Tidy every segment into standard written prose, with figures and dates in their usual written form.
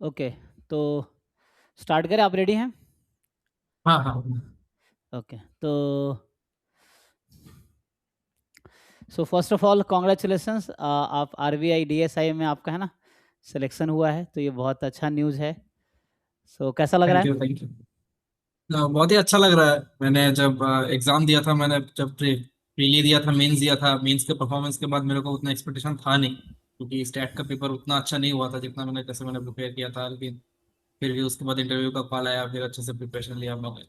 Okay, तो start करें, आप रेडी हैं? हाँ हाँ। ओके, तो so first of all congratulations, आप आरबीआई डीएसआई में आपका है ना सिलेक्शन हुआ है, तो ये बहुत अच्छा न्यूज़ है। सो कैसा लग रहा थैंक है? You thank you. बहुत ही अच्छा लग रहा है। मैंने जब एग्जाम दिया था, मैंने जब प्रीली दिया था, मेंस दिया था, मेंस के परफॉर्मेंस के बाद मेरे को उतना एक्सपेक्टेशन था नहीं, क्योंकि स्टैट का पेपर उतना अच्छा नहीं हुआ था जितना मैंने प्रिपेयर किया था। लेकिन फिर भी उसके बाद इंटरव्यू का कॉल आया, फिर अच्छे से प्रिपरेशन लिया मैंने,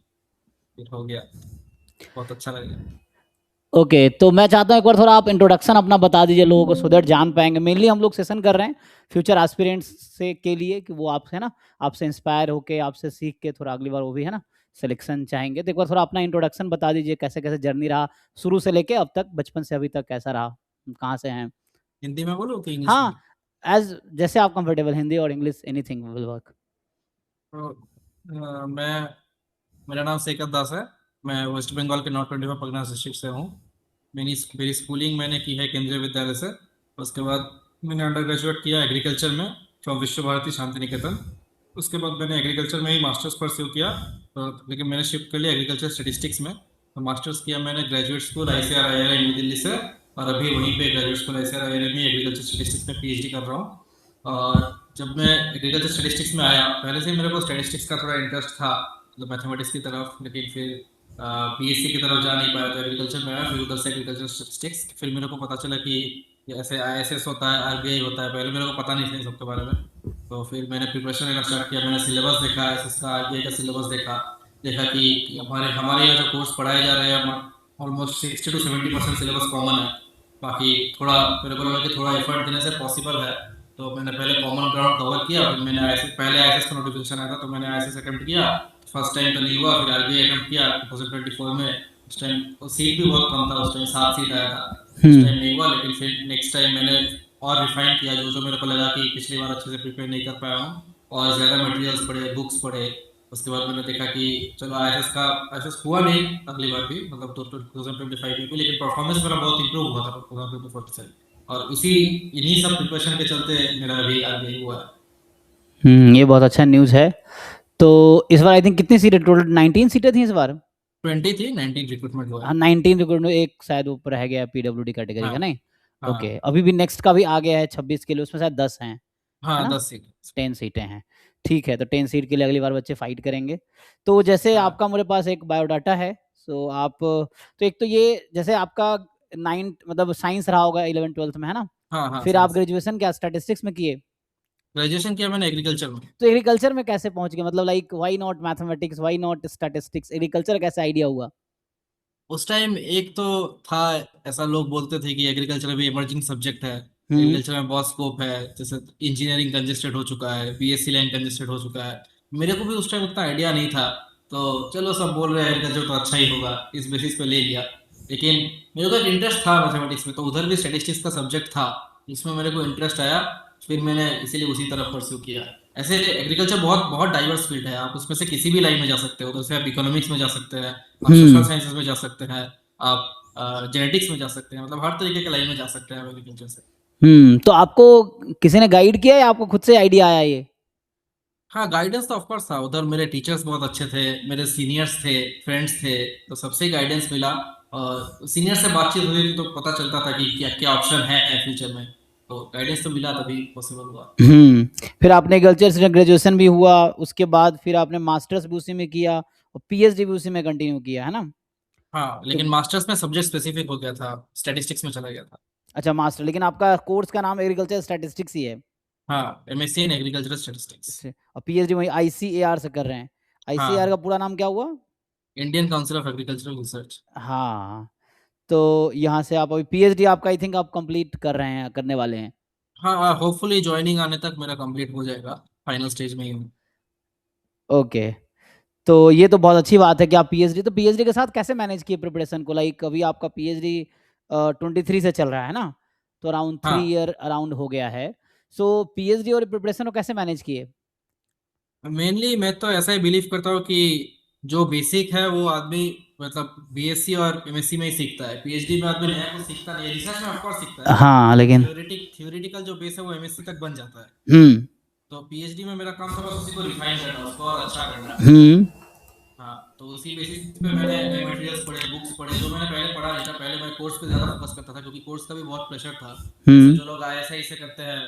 फिर हो गया। बहुत अच्छा लगा। ओके, तो मैं चाहता हूँ एक बार थोड़ा आप इंट्रोडक्शन अपना बता दीजिए लोगों को, सो दैट जान पाएंगे। मेनली हम लोग सेशन कर रहे हैं फ्यूचर एस्पिरेंट्स से के लिए, कि वो आप है ना आपसे इंस्पायर होके, आपसे सीख के थोड़ा अगली बार वो भी है ना सिलेक्शन चाहेंगे। तो एक बार थोड़ा अपना इंट्रोडक्शन बता दीजिए, कैसे कैसे जर्नी रहा शुरू से लेके अब तक, बचपन से अभी तक कैसा रहा, कहाँ से हैं? हिंदी में बोलो कि इंग्लिश में? हाँ, एज जैसे आप कंफर्टेबल, हिंदी और इंग्लिश, एनीथिंग विल वर्क। तो मैं मेरा नाम सेकत दास है। मैं वेस्ट बंगाल के नॉर्थ 25 परगना डिस्ट्रिक्ट से हूँ। मेरी स्कूलिंग मैंने की है केंद्रीय विद्यालय से। उसके बाद मैंने अंडर ग्रेजुएट किया एग्रीकल्चर में फ्रॉम विश्व भारती शांति निकेतन। उसके बाद मैंने एग्रीकल्चर में ही मास्टर्स परस्यू किया, तो लेकिन मैंने शिफ्ट कर लिया एग्रीकल्चर स्टेटिस्टिक्स में। तो मास्टर्स किया मैंने ग्रेजुएट स्कूल ICAR IIM नई दिल्ली से, और अभी वहीं पे ग्रेजुएट स्कूल ICAR IIM में एग्रीकल्चर स्टेटिस्टिक्स में PhD कर रहा हूँ। और जब मैं एग्रीकल्चर स्टेटिस्टिक्स में आया, पहले से ही मेरे को स्टेटिस्टिक्स का थोड़ा इंटरेस्ट था, मतलब मैथमेटिक्स की तरफ, लेकिन फिर BSc की तरफ जा नहीं पाया, तो एग्रीकल्चर में आया। फिर उधर से एग्रीकल्चर स्टेटिस्टिक्स, फिर मेरे को पता चला कि ये ऐसे ISS होता है, RBI होता है। पहले मेरे को पता नहीं था इन सबके बारे में। तो फिर मैंने प्रिपरेशन लेना स्टार्ट किया, मैंने सिलेबस देखा, ISS का, RBI का सिलेबस देखा। देखा कि हमारे हमारे यहाँ जो कोर्स पढ़ाए जा रहे हैं, ऑलमोस्ट 60 to 70% सिलेबस कॉमन है। बाकी थोड़ा मेरे को लगा कि थोड़ा एफर्ट देने से पॉसिबल है। तो मैंने पहले कॉमन ग्राउंड कवर किया, फिर मैंने पहले ISS का नोटिफिकेशन आया था, तो मैंने ISS अटेम्प्ट किया। फर्स्ट टाइम तो नहीं हुआ, फिर RBI अटेम्प्ट किया 2024 में। उस टाइम सीट भी बहुत कम था, उस टाइम 7 सीट आया था। उस टाइम नहीं हुआ, लेकिन फिर नेक्स्ट टाइम मैंने और रिफाइन किया, जो जो मेरे को लगा कि पिछली बार अच्छे से प्रिपेयर नहीं कर पाया हूँ, और ज़्यादा मटेरियल्स पढ़े, बुक्स पढ़े। उसके बाद मैंने देखा कि चलो ISS हुआ नहीं अगली बार भी, मतलब 2025 में भी, लेकिन परफॉर्मेंस मेरा बहुत इंप्रूव हुआ था 2024 से। और इन्हीं सब प्रिपरेशन के चलते मेरा अभी RBI हुआ है। ये बहुत अच्छा न्यूज़ है। तो इस बार आई थिंक कितनी सीटें, टोटल 19 सीटें थी इस बार? 20 थी, 19 रिक्रूटमेंट हुआ है। हाँ, 19 रिक्रूटमेंट, एक शायद ऊपर रह गया PWD कैटेगरी का, हाँ नहीं? ओके, हाँ अभी भी नेक्स्ट का भी आ गया है 26 के लिए, उसमें शायद 10 हैं, है हाँ, ना? 10 सीट। 10 सीटें हैं। ठीक है, तो 10 सीट के लिए अगली बार बच्चे फाइट करेंगे। तो जैसे आपका हाँ मेरे पास एक बायोडाटा है, सो आप तो एक तो ये जैसे आपका 9 मतलब साइंस रहा होगा 11 12th में, है ना? हाँ हाँ, फिर आप साइंस। ग्रेजुएशन क्या स्टैटिस्टिक्स में किए? ग्रेजुएशन किया मैंने एग्रीकल्चर में। तो एग्रीकल्चर में कैसे पहुंच गए, मतलब like why not mathematics, why not statistics, agriculture कैसे आइडिया हुआ? उस टाइम एक तो था, ऐसा लोग बोलते थे कि एग्रीकल्चर अभी इमर्जिंग सब्जेक्ट है, हम्म। एग्रीकल्चर में बहुत स्कोप है। जैसे इंजीनियरिंग कंजेस्टेड हो चुका है, BSc लाइन कंजेस्टेड हो चुका है। मेरे को भी उस टाइम उतना आइडिया नहीं था, तो चलो सब बोल रहे हैं एग्रीकल्चर तो अच्छा ही होगा, इस बेसिस पे ले लिया। लेकिन मेरे को एक इंटरेस्ट था मैथमेटिक्स में, तो उधर भी स्टेटिस्टिक्स का सब्जेक्ट था, जिसमें मेरे को इंटरेस्ट आया। फिर मैंने इसीलिए उसी तरफ परस्यू किया। ऐसे एग्रीकल्चर बहुत बहुत डाइवर्स फील्ड है, आप उसमें से किसी भी लाइन में जा सकते हो। तो जैसे आप इकोनॉमिक्स में जा सकते हैं, आप सोशल हम्म। साइंसेज में जा सकते हैं, आप जेनेटिक्स में जा सकते हैं, मतलब हर तरीके के लाइन में जा सकते हैं आप एग्रीकल्चर से। तो आपको किसी ने गाइड किया या आपको खुद से आइडिया आया ये? हाँ, गाइडेंस तो ऑफकोर्स था, उधर मेरे टीचर्स बहुत अच्छे थे, मेरे सीनियर्स थे, फ्रेंड्स थे, तो सबसे गाइडेंस मिला। और सीनियर से बातचीत हुई थी, तो पता चलता था कि क्या क्या ऑप्शन है फ्यूचर में। तो गाइडेंस तो मिला, तभी पॉसिबल हुआ। फिर आपने एग्रीकल्चर से ग्रेजुएशन भी हुआ, उसके बाद फिर आपने मास्टर्स भी उसी में किया और PhD भी उसी में कंटिन्यू किया, है ना? हाँ, तो लेकिन मास्टर्स में सब्जेक्ट स्पेसिफिक हो गया था, स्टैटिस्टिक्स में चला गया था। अच्छा, मास्टर, लेकिन आपका कोर्स का नाम एग्रीकल्चर स्टैटिस्टिक्स ही है? हाँ, MSc इन एग्रीकल्चरल स्टैटिस्टिक्स। इससे और PhD वही ICAR से कर रहे हैं? ICAR का हाँ, पूरा नाम क्या हुआ? Indian council of agricultural research. हाँ, तो यहाँ से आप अभी PhD आपका आई थिंक आप कंप्लीट कर रहे हैं, करने वाले हैं? हाँ, होपफुली ज्वाइनिंग आने तक मेरा कंप्लीट हो जाएगा, फाइनल स्टेज में ही हूँ। ओके, तो ये तो बहुत अच्छी बात है कि आप PhD, तो PhD के साथ कैसे मैनेज किए प्रिपरेशन को, लाइक अभी आपका PhD 23 से चल रहा है ना, तो अराउंड 3 ईयर हाँ, अराउंड हो गया है। सो PhD और प्रिपरेशन को कैसे मैनेज किए? मेनली मैं तो ऐसा ही बिलीव करता हूँ कि जो बेसिक है वो आदमी, मतलब BSc और MSc में ही सीखता है। PhD में आदमी नया कुछ सीखता नहीं है, रिसर्च में ऑफकोर्स सीखता है, हाँ, लेकिन लेकिन थ्योरेटिकल जो बेस है वो MSc तक बन जाता है। हम्म तो पीएचडी में मेरा काम था बस उसी को रिफाइन करना, उसको और अच्छा करना। हाँ, तो उसी बेसिस पे मैंने नए मटेरियल्स पढ़े, बुक्स पढ़े, जो मैंने पहले पढ़ा नहीं था। पहले मैं कोर्स पे ज़्यादा फोकस करता था क्योंकि कोर्स का भी बहुत प्रेशर था। जैसे जो लोग आईएसआई से करते हैं,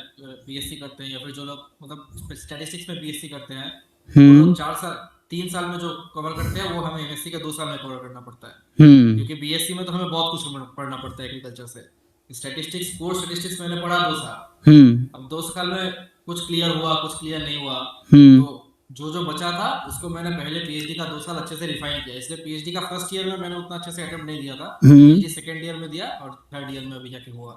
बीएससी करते हैं, या फिर जो लोग मतलब स्टैटिस्टिक्स में बीएससी करते हैं, वो लोग 3 साल में जो कवर करते हैं वो हमें एमएससी के 2 साल में कवर करना पड़ता है। क्योंकि बीएससी में तो हमें बहुत कुछ पढ़ना पड़ता है एग्रीकल्चर से। स्टैटिस्टिक्स, कोर्स स्टैटिस्टिक्स मैंने पढ़ा 2 साल। अब 2 साल में कुछ क्लियर हुआ, कुछ क्लियर नहीं हुआ, तो जो बचा था उसको मैंने पहले पीएचडी का 2 साल अच्छे से रिफाइन किया। इसलिए पीएचडी का फर्स्ट ईयर में मैंने उतना अच्छे से अटेम्प्ट नहीं दिया था। पीएचडी सेकंड ईयर में दिया और थर्ड ईयर में अभी जाके हुआ।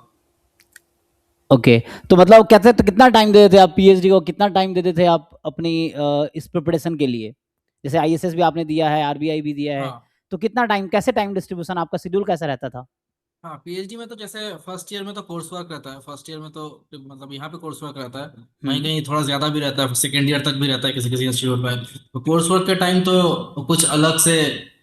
ओके, तो मतलब कहते तो कितना टाइम देते थे आप पीएचडी को, कितना टाइम देते थे आप अपनी इस प्रिपरेशन के लिए? जैसे आईएसएस भी आपने दिया है, आरबीआई भी दिया है, हाँ तो कितना टाइम, कैसे टाइम डिस्ट्रीब्यूशन आपका, शेड्यूल कैसा रहता था? हाँ, पीएचडी में तो जैसे फर्स्ट ईयर में तो कोर्स वर्क रहता है। फर्स्ट ईयर में तो मतलब यहाँ पे कोर्स वर्क रहता है, कहीं कहीं थोड़ा ज्यादा भी रहता है, सेकेंड ईयर तक भी रहता है किसी किसी इंस्टीट्यूट में। तो कोर्स वर्क के टाइम तो कुछ अलग से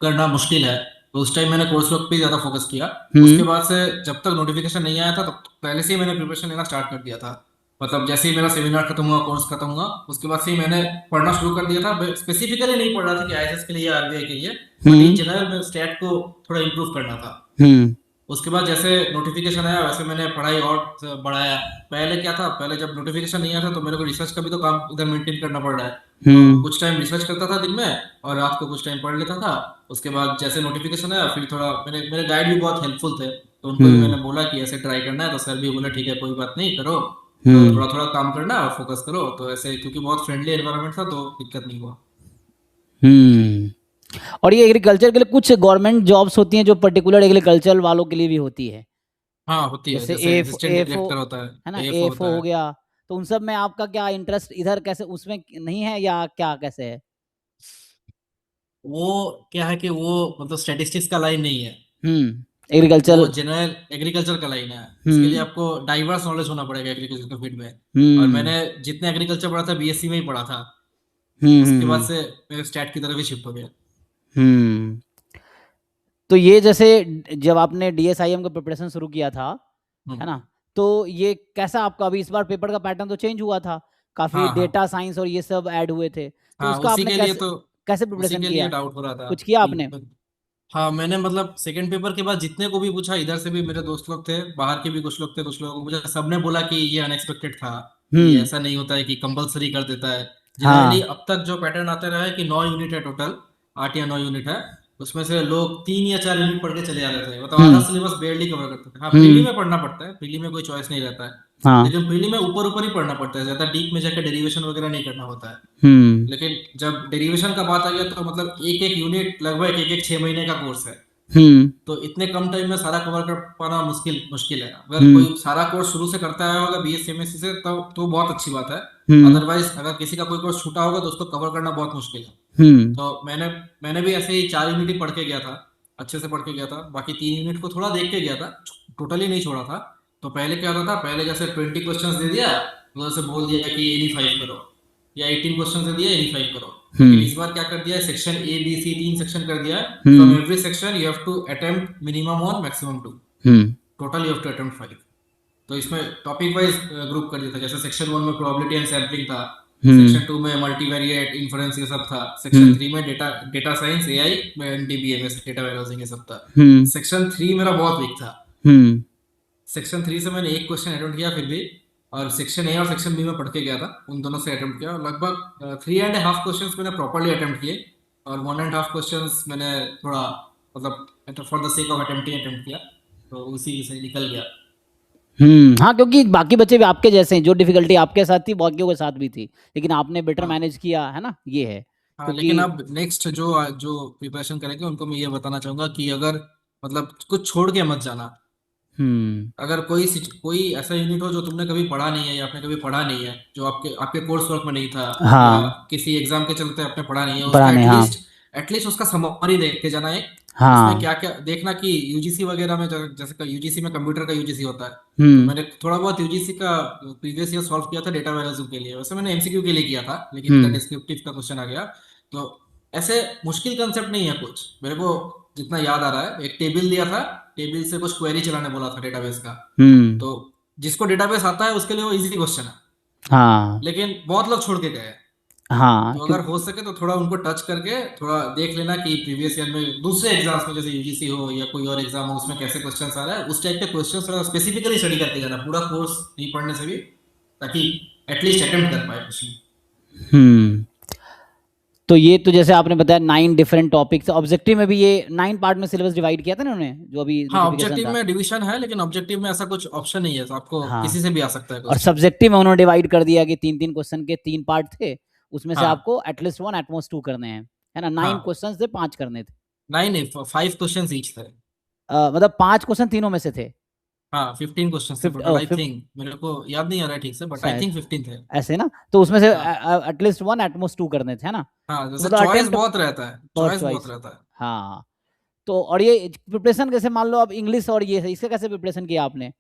करना मुश्किल है, तो उस टाइम मैंने कोर्स वर्क पे ज्यादा फोकस किया। उसके बाद से जब तक नोटिफिकेशन नहीं आया था तब पहले से ही मैंने प्रिपरेशन लेना स्टार्ट कर दिया था। मतलब जैसे ही मेरा सेमिनार खत्म हुआ, कोर्स खत्म हुआ, उसके बाद से ही मैंने पढ़ना शुरू कर दिया था। स्पेसिफिकली नहीं पढ़ रहा था कि आईएएस के लिए, आरबीआई के लिए, बट इन जनरल में स्टैट को थोड़ा इंप्रूव करना था। उसके बाद जैसे नोटिफिकेशन आया वैसे मैंने पढ़ाई और बढ़ाया। पहले क्या था, पहले जब नोटिफिकेशन नहीं आया था तो मेरे को रिसर्च का भी तो काम इधर मेंटेन करना पड़ रहा है। तो कुछ टाइम रिसर्च करता था दिन में और रात को कुछ टाइम पढ़ लेता था। उसके बाद जैसे नोटिफिकेशन आया फिर थोड़ा मेरे गाइड भी बहुत हेल्पफुल थे, तो उनको भी मैंने बोला कि ऐसे ट्राई करना है, तो सर भी बोले ठीक है कोई बात नहीं, करो, तो थोड़ा थोड़ा काम करना और फोकस करो। तो ऐसे क्योंकि बहुत फ्रेंडली एनवायरनमेंट था तो दिक्कत नहीं हुआ। और ये एग्रीकल्चर के लिए कुछ गवर्नमेंट जॉब्स होती हैं जो पर्टिकुलर एग्रीकल्चर वालों के लिए भी होती है, हाँ होती है, जैसे जैसे एफ असिस्टेंट एफओ डायरेक्टर होता है ना, है, एएफओ एफओ होता हो है। गया, तो उन सब में आपका क्या इंटरेस्ट इधर कैसे उसमें नहीं है या क्या कैसे है? वो क्या है कि वो मतलब स्टैटिस्टिक्स का लाइन नहीं है, वो एग्रीकल्चर। जनरल एग्रीकल्चर का लाइन है। इसके लिए आपको डाइवर्स नॉलेज होना पड़ेगा एग्रीकल्चर के फील्ड में। और मैंने जितने एग्रीकल्चर पढ़ा था बीएससी में ही पढ़ा था। उसके बाद से मैं स्टैट की तरफ ही शिफ्ट हो गया। तो ये जैसे जब आपने डीएसआईएम का प्रिपरेशन शुरू किया था, है ना, तो ये कैसा आपका, अभी इस बार पेपर का पैटर्न तो चेंज हुआ था, काफी हाँ हाँ डेटा साइंस और ये सब ऐड हुए थे, तो हाँ, उसका आपने कैसे कैसे उसी प्रिपरेशन के लिए किया, डाउट हो रहा था कुछ किया कि आपने? हाँ, मैंने मतलब सेकंड पेपर के बाद जितने को भी पूछा, इधर से भी मेरे दोस्त लोग थे, बाहर के भी कुछ लोग थे, कुछ लोगों को पूछा, सबने बोला कि ये अनएक्सपेक्टेड था, ये ऐसा नहीं होता है कि कंपलसरी कर देता है। जनरली हाँ। अब तक जो पैटर्न आता रहा है कि 9 यूनिट है टोटल, 8 या 9 यूनिट है, उसमें से लोग 3 या 4 यूनिट पढ़ के चले जाते थे, मतलब आधा सिलेबस बेयरली कवर करते थे। हाँ, प्रीली में पढ़ना पड़ता है, प्रीली में कोई चॉइस नहीं रहता है, हाँ। लेकिन प्रीली में ऊपर ऊपर ही पढ़ना पड़ता है, ज्यादा डीप में जाकर डेरिवेशन वगैरह नहीं करना होता है। लेकिन जब डेरिवेशन का बात आ गया तो मतलब एक एक यूनिट लगभग एक एक 6 महीने का कोर्स है, तो इतने कम टाइम में सारा कवर कर पाना मुश्किल मुश्किल है। अगर कोई सारा कोर्स शुरू से करता है होगा बीएससी एमएससी से तो बहुत अच्छी बात है। अदरवाइज अगर किसी का कोई कोर्स छूटा होगा तो उसको कवर करना बहुत मुश्किल है। तो मैंने भी ऐसे ही 4 यूनिट ही पढ़ के गया था, अच्छे से पढ़ के गया था, बाकी 3 यूनिट को थोड़ा देख के गया था, टोटली नहीं छोड़ा था। तो पहले क्या होता था, पहले जैसे 20 क्वेश्चन दे दिया, उधर से बोल दिया कि एनी 5 करो, या 18 क्वेश्चन दे दिया एनी 5 करो। लेकिन इस बार क्या कर दिया है, section A B C 3 section कर दिया है। From every section you have to attempt minimum 1 maximum 2, total you have to attempt 5। तो इसमें टॉपिक वाइज ग्रुप कर दिया था, जैसे सेक्शन 1 में प्रोबेबिलिटी एंड सैम्पलिंग था, सेक्शन 2 में मल्टीवेरिएट इन्फ्रेंस ये सब था, सेक्शन 3 में data data science AI and DBMS data warehousing ये सब था। सेक्शन 3 मेरा बहुत वीक था, सेक्शन 3 से मैंने एक क्वेश्चन अटेम्प्ट किया फिर भी, और सेक्शन ए और सेक्शन बी में पढ़ के गया था, उन दोनों से अटेम्प्ट किया। लगभग 3.5 क्वेश्चंस मैंने प्रॉपर्ली अटेम्प्ट किए, और 1.5 क्वेश्चंस मैंने थोड़ा मतलब for the sake of attempting attempt किया, तो उसी से निकल गया। हाँ, क्योंकि बाकी बच्चे भी आपके जैसे हैं, जो डिफिकल्टी आपके साथ थी बाकियों के साथ भी थी, लेकिन आपने बेटर हाँ मैनेज किया है ना, ये है। हाँ, क्योंकि लेकिन अब नेक्स्ट जो जो प्रिपरेशन करेंगे उनको मैं ये बताना चाहूंगा कि अगर मतलब कुछ छोड़ के मत जाना। अगर कोई ऐसा यूनिट हो जो तुमने कभी पढ़ा नहीं है या आपने कभी पढ़ा नहीं है, जो आपके आपके कोर्स वर्क में नहीं था, या हाँ, किसी एग्जाम के चलते आपने पढ़ा नहीं है, उसका पुराने, हाँ। एटलीस्ट उसका समरी देख के जाना है। उसमें हाँ। क्या क्या देखना कि यूजीसी वगैरह में जैसे यूजीसी में कंप्यूटर का यूजीसी होता है, तो मैंने थोड़ा बहुत यूजीसी का प्रीवियस ईयर सॉल्व किया था डेटा वेयरहाउसिंग के लिए। वैसे मैंने एमसीक्यू के लिए किया था, लेकिन इधर डिस्क्रिप्टिव का क्वेश्चन आ गया। तो ऐसे मुश्किल कंसेप्ट नहीं है कुछ, मेरे को जितना याद आ रहा है, एक टेबल दिया था, टेबल से कुछ क्वेरी चलाने बोला था डेटाबेस का, तो जिसको डेटाबेस आता है उसके लिए वो इजी क्वेश्चन है। हाँ लेकिन बहुत लोग छोड़ के गए हैं। हाँ तो क्यों। अगर हो सके तो थोड़ा उनको टच करके थोड़ा देख लेना कि प्रीवियस ईयर में दूसरे एग्जाम्स में जैसे यूजीसी हो या कोई और एग्जाम हो उसमें कैसे क्वेश्चंस आ रहा है, उस टाइप के क्वेश्चंस थोड़ा स्पेसिफिकली स्टडी करके जाना, पूरा कोर्स नहीं पढ़ने से भी, ताकि एटलीस्ट अटेम्प्ट कर पाए क्वेश्चन। हम्म। तो ये तो जैसे आपने बताया 9 डिफरेंट टॉपिक्स, ऑब्जेक्टिव में भी ये 9 पार्ट में सिलेबस डिवाइड किया था ना उन्होंने, जो अभी हाँ नोटिफिकेशन ऑब्जेक्टिव था। में डिवीजन है, लेकिन ऑब्जेक्टिव में ऐसा कुछ ऑप्शन नहीं है, तो आपको हाँ, किसी से भी आ सकता है और क्वेश्चन। सब्जेक्टिव में उन्होंने डिवाइड कर दिया कि 3-3 क्वेश्चन के 3 पार्ट थे, उसमें से हाँ आपको एटलीस्ट 1 एटमोस्ट 2 करने हैं, है ना। 9 हाँ, क्वेश्चन थे, 5 करने थे। नहीं नहीं, 5 क्वेश्चन ईच थे। मतलब 5 क्वेश्चन तीनों में से थे। हाँ 15 क्वेश्चन थे फिफ्ट टोटल, आई फिफ्ट थिंक, मेरे को याद नहीं आ रहा है ठीक से, बट आई शायद थिंक 15 थे। ऐसे ना, तो उसमें से हाँ एटलीस्ट 1 एटमोस्ट 2 करने थे, है ना। हाँ, तो जैसे मतलब चॉइस अटेम्प्ट बहुत रहता है, बहुत चॉइस बहुत चॉइस। रहता है। हाँ, तो और ये प्रिपरेशन कैसे, मान लो अब इंग्लिश और ये है, इसका कैसे प्रिपरेशन किया आपने,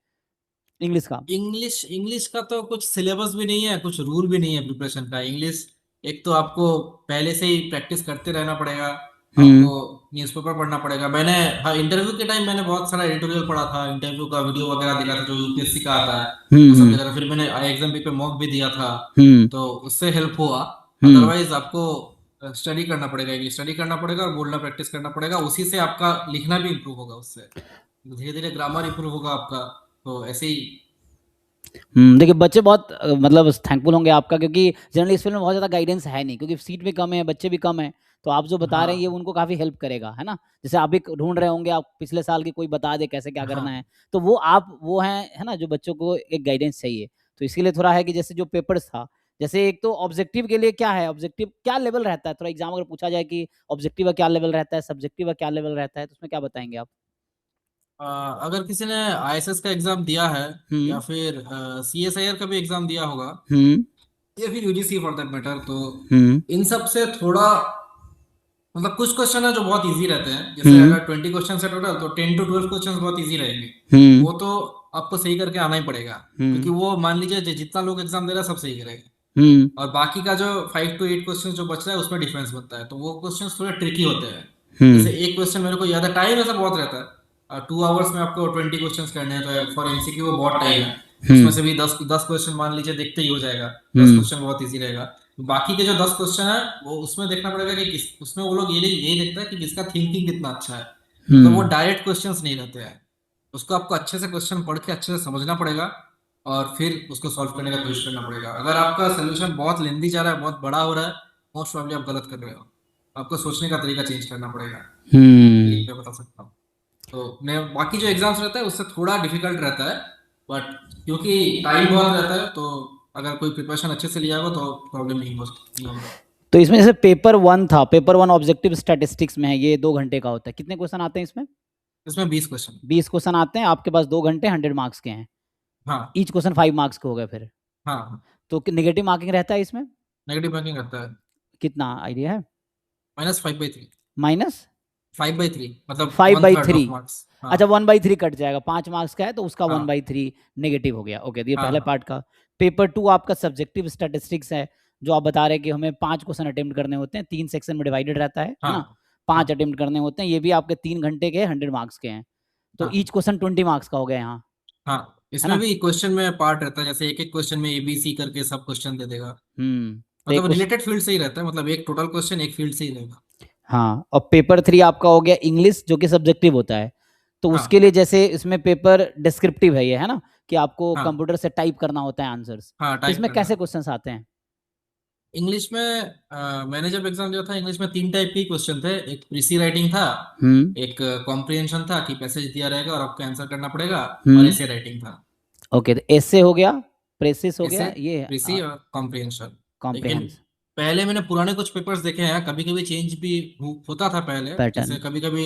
इंग्लिश का। इंग्लिश इंग्लिश का तो कुछ सिलेबस भी नहीं है, कुछ रूल भी नहीं है प्रिपरेशन का। इंग्लिश एक तो आपको पहले से ही प्रैक्टिस करते रहना पड़ेगा, हम्म आपको न्यूज़पेपर पढ़ना पड़ेगा। मैंने, हाँ, इंटरव्यू के टाइम मैंने बहुत सारा एडिटोरियल पढ़ा था, इंटरव्यू का वीडियो वगैरह देखा था जो यूपीएससी का आता है, वो सब हम्म देखा था। फिर मैंने एग्जाम पे मॉक भी दिया था, हम्म तो उससे हेल्प हुआ। हम्म अदरवाइज आपको स्टडी करना पड़ेगा, इंग्लिश स्टडी करना पड़ेगा और बोलना प्रैक्टिस करना पड़ेगा, उसी से आपका लिखना भी इम्प्रूव होगा, उससे धीरे धीरे ग्रामर इम्प्रूव होगा आपका। तो ऐसे ही। देखिए बच्चे बहुत मतलब थैंकफुल होंगे आपका, क्योंकि जनरली इस फील्ड में बहुत ज़्यादा गाइडेंस है नहीं, क्योंकि सीट भी कम है, बच्चे भी कम है। तो आप जो बता रहे हैं ये हाँ उनको काफ़ी हेल्प करेगा, है ना। जैसे आप भी ढूंढ रहे होंगे, आप पिछले साल की कोई बता दे कैसे क्या करना हाँ। है, तो वो आप वो हैं, है ना, जो बच्चों को एक गाइडेंस चाहिए। तो इसीलिए थोड़ा है कि जैसे जो पेपर्स था, जैसे एक तो ऑब्जेक्टिव के लिए क्या है, ऑब्जेक्टिव क्या लेवल रहता है, थोड़ा एग्जाम अगर पूछा जाए कि ऑब्जेक्टिव का क्या लेवल रहता है, सब्जेक्टिव का क्या लेवल रहता है, तो उसमें क्या बताएंगे आप। अगर किसी ने आईएसएस का एग्जाम दिया है, या हम्म फिर सीएसआईआर का भी एग्जाम दिया होगा, हम्म या फिर यूजीसी फॉर दैट मैटर, तो हम्म इन सब से थोड़ा, मतलब कुछ क्वेश्चन है जो बहुत इजी रहते हैं। जैसे हम्म अगर 20 क्वेश्चन है टोटल, तो 10 to 12 क्वेश्चन बहुत इजी रहेंगे। हम्म वो तो आपको सही करके आना ही पड़ेगा, क्योंकि हम्म वो मान लीजिए जितना लोग एग्जाम दे रहा है सब सही करेंगे, हम्म और बाकी का जो 5 to 8 क्वेश्चन जो बच रहा है उसमें डिफरेंस बनता है, तो वो क्वेश्चन थोड़े ट्रिकी होते हैं। जैसे हम्म एक क्वेश्चन मेरे को याद है, टाइम ऐसा बहुत रहता है, 2 आवर्स में आपको 20 क्वेश्चन करने हैं, तो फॉर एमसीक्यू वो बहुत टाइम है। उसमें हम्म से भी दस दस क्वेश्चन मान लीजिए देखते ही हो जाएगा, 10 क्वेश्चन हम्म बहुत इजी रहेगा। बाकी के जो 10 क्वेश्चन है, वो उसमें देखना पड़ेगा कि किस, उसमें वो लोग यही देखता है कि किसका थिंकिंग कितना अच्छा है। मतलब वो हम्म डायरेक्ट क्वेश्चंस नहीं रहते हैं, उसको आपको अच्छे से क्वेश्चन पढ़ के अच्छे से समझना पड़ेगा, और फिर उसको सॉल्व करने का कोशिश करना पड़ेगा। अगर आपका सोल्यूशन बहुत लेंदी जा रहा है, बहुत बड़ा हो रहा है, मोस्ट प्रॉब्ली आप गलत कर रहे हो, आपको सोचने का तरीका चेंज करना पड़ेगा। ये हम्म मैं बता सकता हूँ। तो मैं, बाकी जो एग्जाम्स रहता है उससे थोड़ा डिफिकल्ट रहता है, बट क्योंकि टाइम बहुत रहता है, तो अगर कोई प्रिपरेशन अच्छे से लिया हो तो प्रॉब्लम नहीं होगा। तो इसमें जैसे पेपर 1 था, पेपर 1 ऑब्जेक्टिव स्टैटिस्टिक्स में है, ये 2 घंटे का होता है, कितने क्वेश्चन आते हैं इसमें। इसमें 20 क्वेश्चन। 20 क्वेश्चन आते हैं, आपके पास 2 घंटे 100 मार्क्स के हैं। हाँ ईच क्वेश्चन 5 मार्क्स के हो गए फिर। हाँ, तो निगेटिव मार्किंग रहता है इसमें, नेगेटिव मार्किंग रहता है। कितना आइडिया है। -5/3। माइनस 5/3 मतलब five one by third three of marks. हाँ अच्छा 1/3 कट जाएगा, 5 मार्क्स का है तो उसका वन हाँ बाई थ्री नेगेटिव हो गया। ओके, तो ये हाँ पहले हाँ पार्ट का। पेपर 2 आपका सब्जेक्टिव स्टैटिस्टिक्स है, जो आप बता रहे हैं कि हमें 5 क्वेश्चन अटेम्प्ट करने होते हैं, 3 सेक्शन में डिवाइडेड रहता है ना। हाँ 5 हाँ अटेम्प्ट करने होते हैं, ये भी आपके 3 घंटे के 100 मार्क्स के हैं। तो हाँ ईच क्वेश्चन 20 मार्क्स का हो गया यहाँ, हाँ। है इसमें ना। भी क्वेश्चन में पार्ट रहता है, जैसे एक एक क्वेश्चन में एबीसी करके सब क्वेश्चन दे देगा। तो एक मतलब क्वेश्चन, रिलेटेड फील्ड से ही रहता है, मतलब एक टोटल क्वेश्चन एक फील्ड से ही रहेगा। हाँ, और पेपर 3 आपका हो गया इंग्लिश, जो कि सब्जेक्टिव होता है। तो उसके हाँ लिए जैसे इसमें पेपर डिस्क्रिप्टिव है ये, है ना, कि आपको हाँ कंप्यूटर से टाइप करना होता है आंसर्स। हाँ, तो टाइप इसमें करना कैसे है। क्वेश्चंस आते हैं। इंग्लिश में मैंने जब एग्जाम दिया था, इंग्लिश में 3 टाइप के क्वेश्चन थे। एक प्रीसी राइटिंग था, हम्म एक कॉम्प्रिहेंशन था कि पैसेज दिया रहेगा और आपको आंसर करना पड़ेगा, और हम्म ऐसे राइटिंग था। ओके, तो एसे हो गया, प्रेसिस हो ऐसे गया, ये प्रीसी और कॉम्प्रिहेंशन। लेकिन कॉम्प्रिहेंस पहले मैंने पुराने कुछ पेपर्स देखे हैं, कभी कभी चेंज भी होता था पहले। पैटर्न। जैसे कभी कभी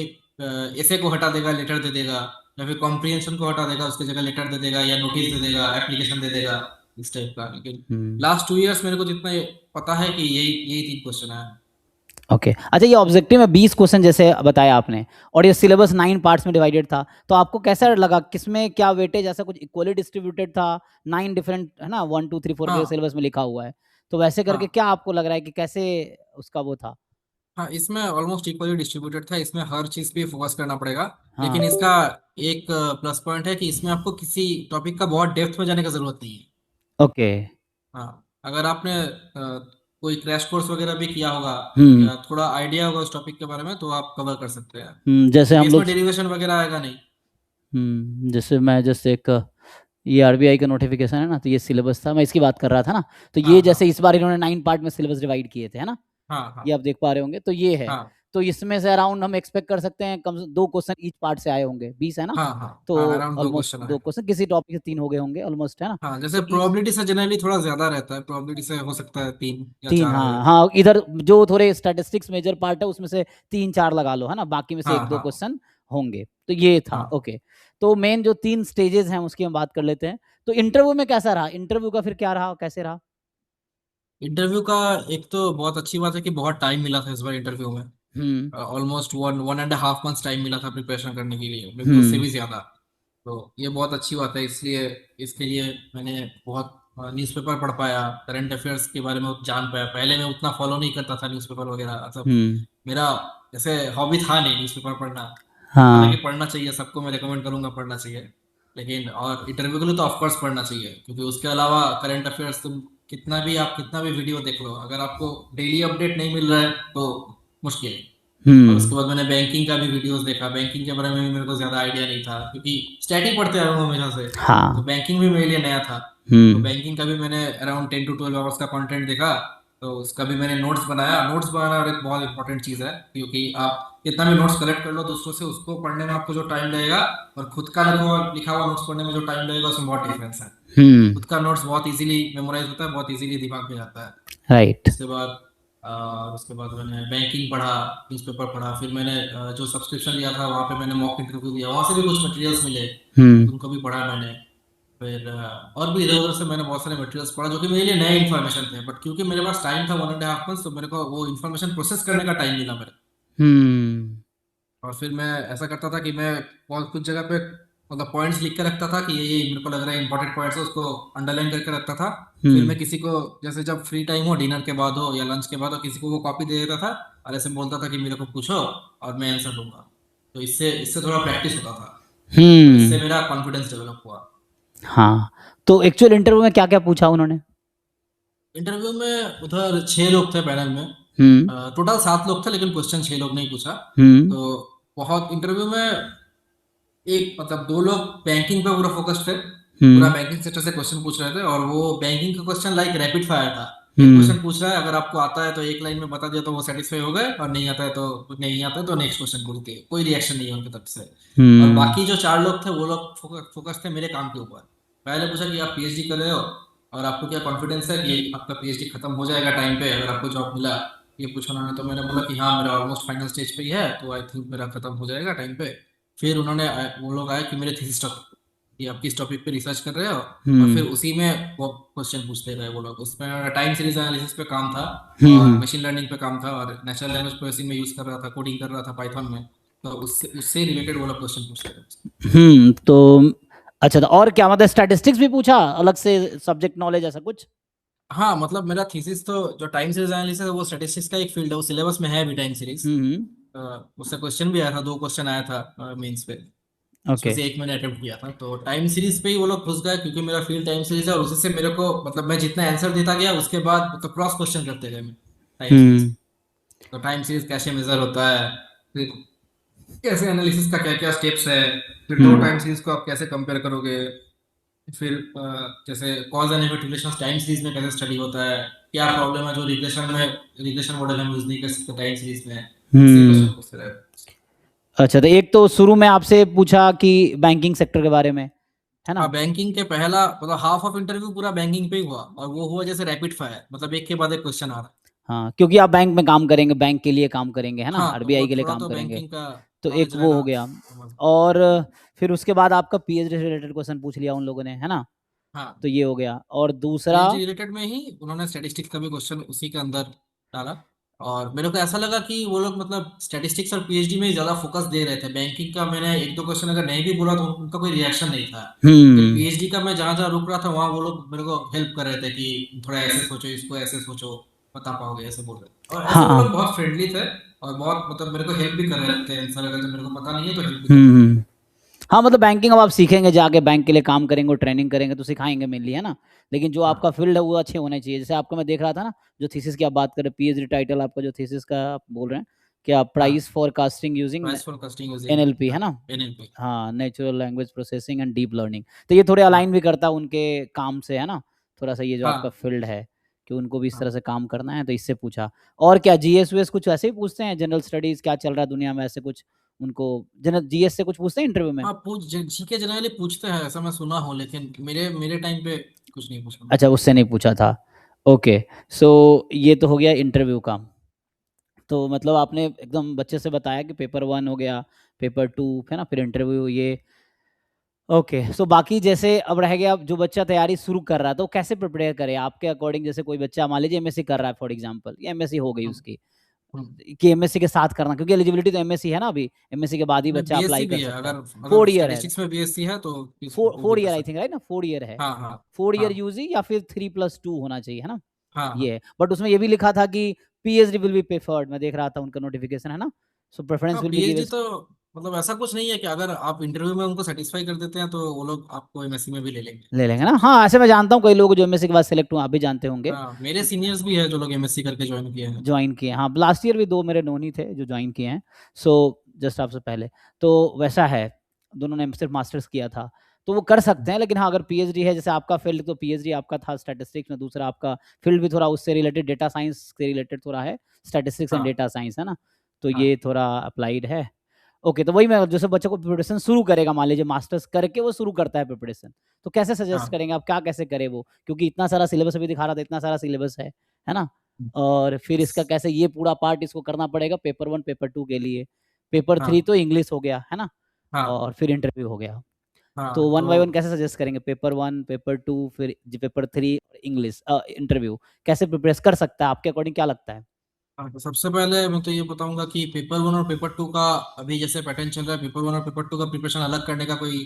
ऐसे को हटा देगा, लेटर दे देगा, या फिर कॉम्प्रिहेंशन को हटा देगा, उसकी जगह लेटर दे देगा या नोटिस दे देगा, एप्लीकेशन दे देगा, इस टाइप का। लेकिन हम्म लास्ट 2 इयर्स मेरे को जितना पता है कि यही यही 3 क्वेश्चन है। ओके, अच्छा, ये ऑब्जेक्टिव में 20 क्वेश्चन जैसे बताया आपने, और ये सिलेबस 9 पार्ट्स में डिवाइडेड था, तो आपको कैसा लगा, किसमें क्या वेटेज, ऐसा कुछ इक्वली डिस्ट्रीब्यूटेड था। 9 डिफरेंट, है ना, 1 2 3 4 के हाँ सिलेबस में लिखा हुआ है। तो वैसे करके हाँ क्या आपको लग रहा है कि कैसे उसका वो था। हाँ, इसमें ऑलमोस्ट इक्वली डिस्ट्रीब्यूटेड था, इसमें हर चीज पे फोकस करना पड़ेगा। हाँ लेकिन इसका एक प्लस पॉइंट है कि इसमें आपको किसी टॉपिक का बहुत डेप्थ में जाने की जरूरत नहीं है। ओके, हाँ, अगर आपने कोई क्रैश कोर्स वगैरह भी किया होगा या थोड़ा आइडिया होगा उस टॉपिक के बारे में तो आप कवर कर सकते हैं, जैसे क्योंकि हम इसमें लोग डेरिवेशन वगैरह आएगा नहीं। जैसे मैं जैसे एक ये आरबीआई का नोटिफिकेशन है ना, तो ये सिलेबस था, मैं इसकी बात कर रहा था ना, तो हाँ ये हाँ जैसे इस बार इन्होंने 9 पार्ट में सिलेबस डिवाइड किए थे, है ना, हाँ ये हाँ आप देख पा रहे होंगे, तो ये है। हाँ तो इसमें से अराउंड हम एक्सपेक्ट कर सकते हैं कम से 2 क्वेश्चन ईच पार्ट से आए होंगे, 20 है ना, हाँ हाँ तो हाँ, अराउंड दो ऑलमोस्ट क्वेश्चन 2 आएगा। क्वेश्चन किसी टॉपिक से 3 हो गए होंगे ऑलमोस्ट, है ना। हाँ, जैसे तो ईच प्रोबेबिलिटी से जनरली थोड़ा ज्यादा रहता है, प्रोबेबिलिटी से हो सकता है 3 या 4 आ हाँ जाए। हाँ, इधर जो थोड़े स्टैटिस्टिक्स मेजर पार्ट है उसमें से 3-4 लगा लो, है ना, बाकी में से हाँ 1-2 हाँ क्वेश्चन होंगे, तो ये था। हाँ। ओके, तो मेन जो 3 स्टेजेस हैं उसकी हम बात कर लेते हैं। तो इंटरव्यू में कैसा रहा, इंटरव्यू का फिर क्या रहा, कैसे रहा? इंटरव्यू का एक तो बहुत अच्छी बात है कि बहुत टाइम मिला था इस बार इंटरव्यू में। हम्म ऑलमोस्ट 1.5 मंथ्स टाइम मिला था प्रिपरेशन करने के लिए, मे बी उससे हम्म भी ज्यादा। तो ये बहुत अच्छी बात है, इसलिए इसके लिए मैंने बहुत न्यूज़पेपर पढ़ पाया, करंट अफेयर्स के बारे में जान पाया। पहले मैं उतना फॉलो नहीं करता था न्यूज़पेपर वगैरह, मतलब हम्म मेरा जैसे हॉबी था नहीं न्यूज़पेपर पढ़ना। हालांकि हाँ पढ़ना चाहिए, सबको मैं रिकमेंड करूंगा पढ़ना चाहिए, लेकिन और इंटरव्यू के लिए तो ऑफकोर्स पढ़ना चाहिए, क्योंकि उसके अलावा करंट अफेयर्स तुम कितना भी वीडियो देख लो, अगर आपको डेली अपडेट नहीं मिल रहा है तो मुश्किल है। और उसके हम्म बाद मैंने बैंकिंग का भी वीडियोस देखा, बैंकिंग के बारे में भी मेरे को ज्यादा आइडिया नहीं था, क्योंकि स्टैटिक पढ़ते आया हूँ हमेशा से। तो हाँ बैंकिंग भी मेरे लिए नया था। तो हम्म बैंकिंग का भी मैंने अराउंड 10 to 12 आवर्स का कंटेंट देखा। तो उसका भी मैंने नोट्स बनाया। नोट्स बनाना और एक बहुत इंपॉर्टेंट चीज़ है, क्योंकि आप कितना भी नोट्स कलेक्ट कर लो दूसरों से, उसको पढ़ने में आपको जो टाइम लगेगा और खुद का लिखा हुआ नोट्स पढ़ने में जो टाइम लगेगा उसमें बहुत डिफरेंस है। हम्म खुद का नोट्स बहुत इजीली मेमोराइज होता है, बहुत इजीली दिमाग में जाता है। राइट उसके बाद मैंने बैंकिंग पढ़ा, न्यूज़पेपर पढ़ा, फिर मैंने जो सब्सक्रिप्शन लिया था वहाँ पे मैंने मॉक इंटरव्यू दिया, वहाँ से भी कुछ मटेरियल्स मिले, हम्म उनको भी पढ़ा मैंने। फिर और भी इधर उधर से मैंने बहुत सारे मटेरियल्स पढ़ा जो कि मेरे लिए नए इन्फॉर्मेशन थे, बट क्योंकि मेरे पास टाइम था 1.5 मंथ, तो मेरे को वो इन्फॉर्मेशन प्रोसेस करने का टाइम मिला मेरे। हम्म और फिर मैं ऐसा करता था कि मैं बहुत कुछ जगह पे मतलब पॉइंट्स लिख के रखता था कि ये मेरे को लग रहा है इंपॉर्टेंट पॉइंट्स है, उसको अंडरलाइन करके रखता था। फिर मैं हम्म किसी को, जैसे जब फ्री टाइम हो, डिनर के बाद हो या लंच के बाद हो, किसी को वो कॉपी दे देता था और ऐसे बोलता था कि मेरे को पूछो और मैं आंसर दूंगा। तो इससे इससे थोड़ा प्रैक्टिस होता था। तो इससे हम्म मेरा कॉन्फिडेंस डेवलप हुआ। हाँ, तो एक्चुअल इंटरव्यू में क्या क्या पूछा उन्होंने? इंटरव्यू में उधर 6 लोग थे पैनल में। हम्म टोटल 7 लोग थे, लेकिन क्वेश्चन 6 लोग नहीं पूछा। हम्म तो बहुत इंटरव्यू में एक मतलब 2 लोग बैंकिंग पे पूरा फोकस थे, पूरा हम्म बैंकिंग सेक्टर से क्वेश्चन पूछ रहे थे, और वो बैंकिंग का क्वेश्चन लाइक रैपिड फायर था। एक हम्म क्वेश्चन पूछ रहा है, अगर आपको आता है तो एक लाइन में बता दिया तो वो सेटिस्फाई हो गए, और नहीं आता है तो नहीं आता है तो नेक्स्ट क्वेश्चन पूछते, कोई रिएक्शन नहीं है उनकी तरफ से। और हम्म बाकी जो 4 लोग थे वो लोग फोकस थे मेरे काम के ऊपर। पहले पूछा कि आप पीएचडी कर रहे हो और आपको क्या कॉन्फिडेंस है कि आपका पीएचडी खत्म हो जाएगा टाइम पे अगर आपको जॉब मिला, ये पूछा उन्होंने। तो मैंने बोला कि हाँ, मेरा ऑलमोस्ट फाइनल स्टेज पे ही है, तो आई थिंक मेरा खत्म हो जाएगा टाइम पे। फिर वो लोग आए कि मेरे थीसिस टॉपिक, कि आप किस टॉपिक पे रिसर्च कर रहे हो, और फिर हम्म उसी में वो क्वेश्चन पूछते गए वो लोग। उसमें टाइम सीरीज एनालिसिस पे काम था, और हम्म मशीन लर्निंग पे काम था, और नेचुरल लैंग्वेज प्रोसेसिंग में यूज कर रहा था, कोडिंग कर रहा था पाइथन में। तो उससे उससे रिलेटेड वो लोग क्वेश्चन पूछते थे। तो अच्छा, तो और क्या मतलब स्टैटिस्टिक्स भी पूछा अलग से, सब्जेक्ट नॉलेज ऐसा कुछ? हाँ, मतलब मेरा थीसिस तो जो टाइम सीरीज एनालिसिस है वो स्टैटिस्टिक्स का एक फील्ड है, वो सिलेबस में है भी टाइम सीरीज। हम्म उससे क्वेश्चन भी आया था, 2 क्वेश्चन आया था मेंस पे। उसमें ओके से एक मैंने अटेम्प्ट किया था। तो टाइम सीरीज पे ही वो लोग घुस गए, क्योंकि मेरा फील्ड टाइम सीरीज है, और उसी से मेरे को मतलब मैं जितना आंसर देता गया उसके बाद मतलब क्रॉस क्वेश्चन करते गए टाइम सीरीज। हम्म तो टाइम सीरीज कैसे मेजर होता है, फिर कैसे एनालिसिस का क्या क्या स्टेप्स है, फिर दो हम्म टाइम सीरीज को आप कैसे कंपेयर करोगे, फिर जैसे cause and effect relation time series में कैसे स्टडी होता है, क्या प्रॉब्लम है जो रिग्रेशन मॉडल हम यूज नहीं कर सकते टाइम सीरीज में, इससे हम्म क्वेश्चन पूछते रहे। अच्छा, तो एक तो शुरू में आपसे पूछा कि बैंकिंग सेक्टर के बारे में, है ना? हाँ, बैंकिंग के पहला मतलब हाफ ऑफ इंटरव्यू पूरा बैंकिंग पे ही हुआ, और वो हुआ जैसे रैपिड फायर, मतलब एक के बाद एक क्वेश्चन आ रहा है। हाँ, क्योंकि आप बैंक में काम करेंगे, बैंक के लिए काम करेंगे, है ना, हाँ, तो वो आरबीआई के लिए थोड़ा काम तो करेंगे, बैंकिंग का तो एक नॉलेज वो हो रहना। गया। और फिर उसके बाद आपका पीएचडी से रिलेटेड क्वेश्चन पूछ लिया उन लोगों ने, है ना, हाँ, तो ये हो गया। और दूसरा पीएचडी रिलेटेड में ही उन्होंने स्टैटिस्टिक्स का भी क्वेश्चन उसी के अंदर डाला। और मेरे को ऐसा लगा कि वो लोग मतलब स्टैटिस्टिक्स और पीएचडी में ही ज्यादा फोकस दे रहे थे, बैंकिंग का मैंने 1-2 क्वेश्चन अगर नहीं भी बोला तो उनका कोई रिएक्शन नहीं था। फिर हम्म पीएचडी का मैं जहां जहां रुक रहा था वहां वो लोग मेरे को हेल्प कर रहे थे कि थोड़ा ऐसे सोचो, इसको ऐसे सोचो, बता पाओगे, ऐसे बोल रहे थे। और ऐसे वो हाँ लोग बहुत फ्रेंडली थे, और बहुत मतलब मेरे को हेल्प भी कर रहे थे आंसर, अगर जो मेरे को पता नहीं है तो हेल्प भी कर रहे थे। हम्म हाँ, मतलब बैंकिंग अब आप सीखेंगे, जाके बैंक के लिए काम करेंगे और ट्रेनिंग करेंगे तो सिखाएँगे मेनली, है ना? लेकिन जो हाँ आपका फ़ील्ड है वो अच्छे होने चाहिए। जैसे आपको मैं देख रहा था ना, जो थीसिस की आप बात कर रहे हैं, पीएचडी टाइटल आपका जो थीसिस का आप बोल रहे हैं, क्या हाँ price forecasting using price forecasting using NLP, है ना? एनएलपी। हाँ, natural language processing and deep learning. तो ये थोड़े हाँ अलाइन भी करता है उनके काम से, है ना? थोड़ा-सा ये जो आपका हाँ फ़ील्ड है, कि उनको भी इस हाँ तरह से काम करना है, तो इससे पूछा। और क्या जीएस-वीएस कुछ ऐसे ही पूछते हैं, जनरल स्टडीज़ क्या चल रहा है दुनिया में, ऐसे कुछ उनको जनरल जीएस से कुछ पूछते हैं इंटरव्यू में? हाँ पूछ जीके जनरली पूछते हैं, ऐसा मैं सुना हूँ, लेकिन मेरे मेरे टाइम पे कुछ नहीं पूछा। अच्छा, उससे नहीं पूछा था। ओके, सो ये तो हो गया इंटरव्यू का। तो मतलब आपने एकदम अच्छे से बताया कि पेपर 1 हो गया, पेपर 2 है ना? फिर इंटरव्यू ये ओके, सो बाकी जैसे अब रह गया जो बच्चा तैयारी शुरू कर रहा है, तो कैसे प्रिपेयर करे? आपके अकॉर्डिंग जैसे कोई बच्चा मान लीजिए एमएससी कर रहा है फॉर एग्ज़ाम्पल या एमएससी हो गई हम्म, उसकी, हम्म। कि एमएससी के साथ करना क्योंकि एलिजिबिलिटी तो एमएससी है ना अभी, एमएससी के बाद ही नहीं बच्चा बीएससी अप्लाई भी कर है, सकता अगर है। अगर 4 ईयर है, स्टैटिस्टिक्स में बीएससी है तो वो भी 4 कर ईयर आई सकते। थिंक राइट ना? 4 ईयर है। हाँ हाँ 4 ईयर हाँ यूजी या फिर 3+2 होना चाहिए, है ना? हाँ ये हाँ है, बट उसमें ये भी लिखा था कि पीएचडी विल बी प्रेफर्ड मैं देख रहा था उनका नोटिफ़िकेशन है ना? सो हाँ preference will be PhD given तो मतलब ऐसा कुछ नहीं है कि अगर आप इंटरव्यू में उनको सेटिस्फाई कर देते हैं तो वो लोग आपको एमएससी में भी ले लेंगे, ले लेंगे ऐसा ना? कुछ नहीं। हाँ, ऐसे मैं जानता हूँ कई लोग जो एमएससी के बाद सेलेक्ट हुए, आप भी जानते होंगे। हाँ मेरे सीनियर्स भी है जो लोग एमएससी करके ज्वाइन किए हैं। जॉइन किए हैं। हाँ, लास्ट ईयर भी 2 मेरे नोन ही थे जो जॉइन किए हैं। सो जस्ट आपसे पहले। तो वैसा है, दोनों ने सिर्फ़ मास्टर्स किया था। तो वो कर सकते हैं लेकिन हाँ, अगर पीएचडी है जैसे आपका फ़ील्ड तो पीएचडी आपका था स्टैटिस्टिक्स में, दूसरा आपका फ़ील्ड भी थोड़ा उससे रिलेटेड डेटा साइंस से रिलेटेड थोड़ा है, स्टैटिस्टिक्स एंड हाँ डेटा साइंस, है ना? तो हाँ ये थोड़ा अप्लाइड है। ओके, तो वही मैं जैसे बच्चे को प्रिपरेशन शुरू करेगा मान लीजिए मास्टर्स करके वो शुरू करता है प्रिपरेशन, तो कैसे सजेस्ट हाँ करेंगे आप, क्या कैसे करे वो? क्योंकि इतना सारा सिलेबस अभी दिखा रहा था, इतना सारा सिलेबस है ना? और फिर इसका कैसे ये पूरा पार्ट इसको करना पड़ेगा पेपर 1, पेपर 2 के लिए। पेपर 3 हाँ तो इंग्लिश हो गया, है ना? हाँ और फिर इंटरव्यू हो गया। हाँ तो वन तो बाय वन कैसे सजेस्ट करेंगे? पेपर 1, पेपर 2 फिर पेपर 3 इंग्लिश इंटरव्यू कैसे प्रिपेयर कर सकता है? आपके अकॉर्डिंग क्या लगता है? हाँ, तो सबसे पहले मैं तो ये बताऊंगा कि पेपर 1 और पेपर 2 का अभी जैसे पैटर्न चल रहा है, पेपर 1 और पेपर 2 का प्रिपरेशन अलग करने का कोई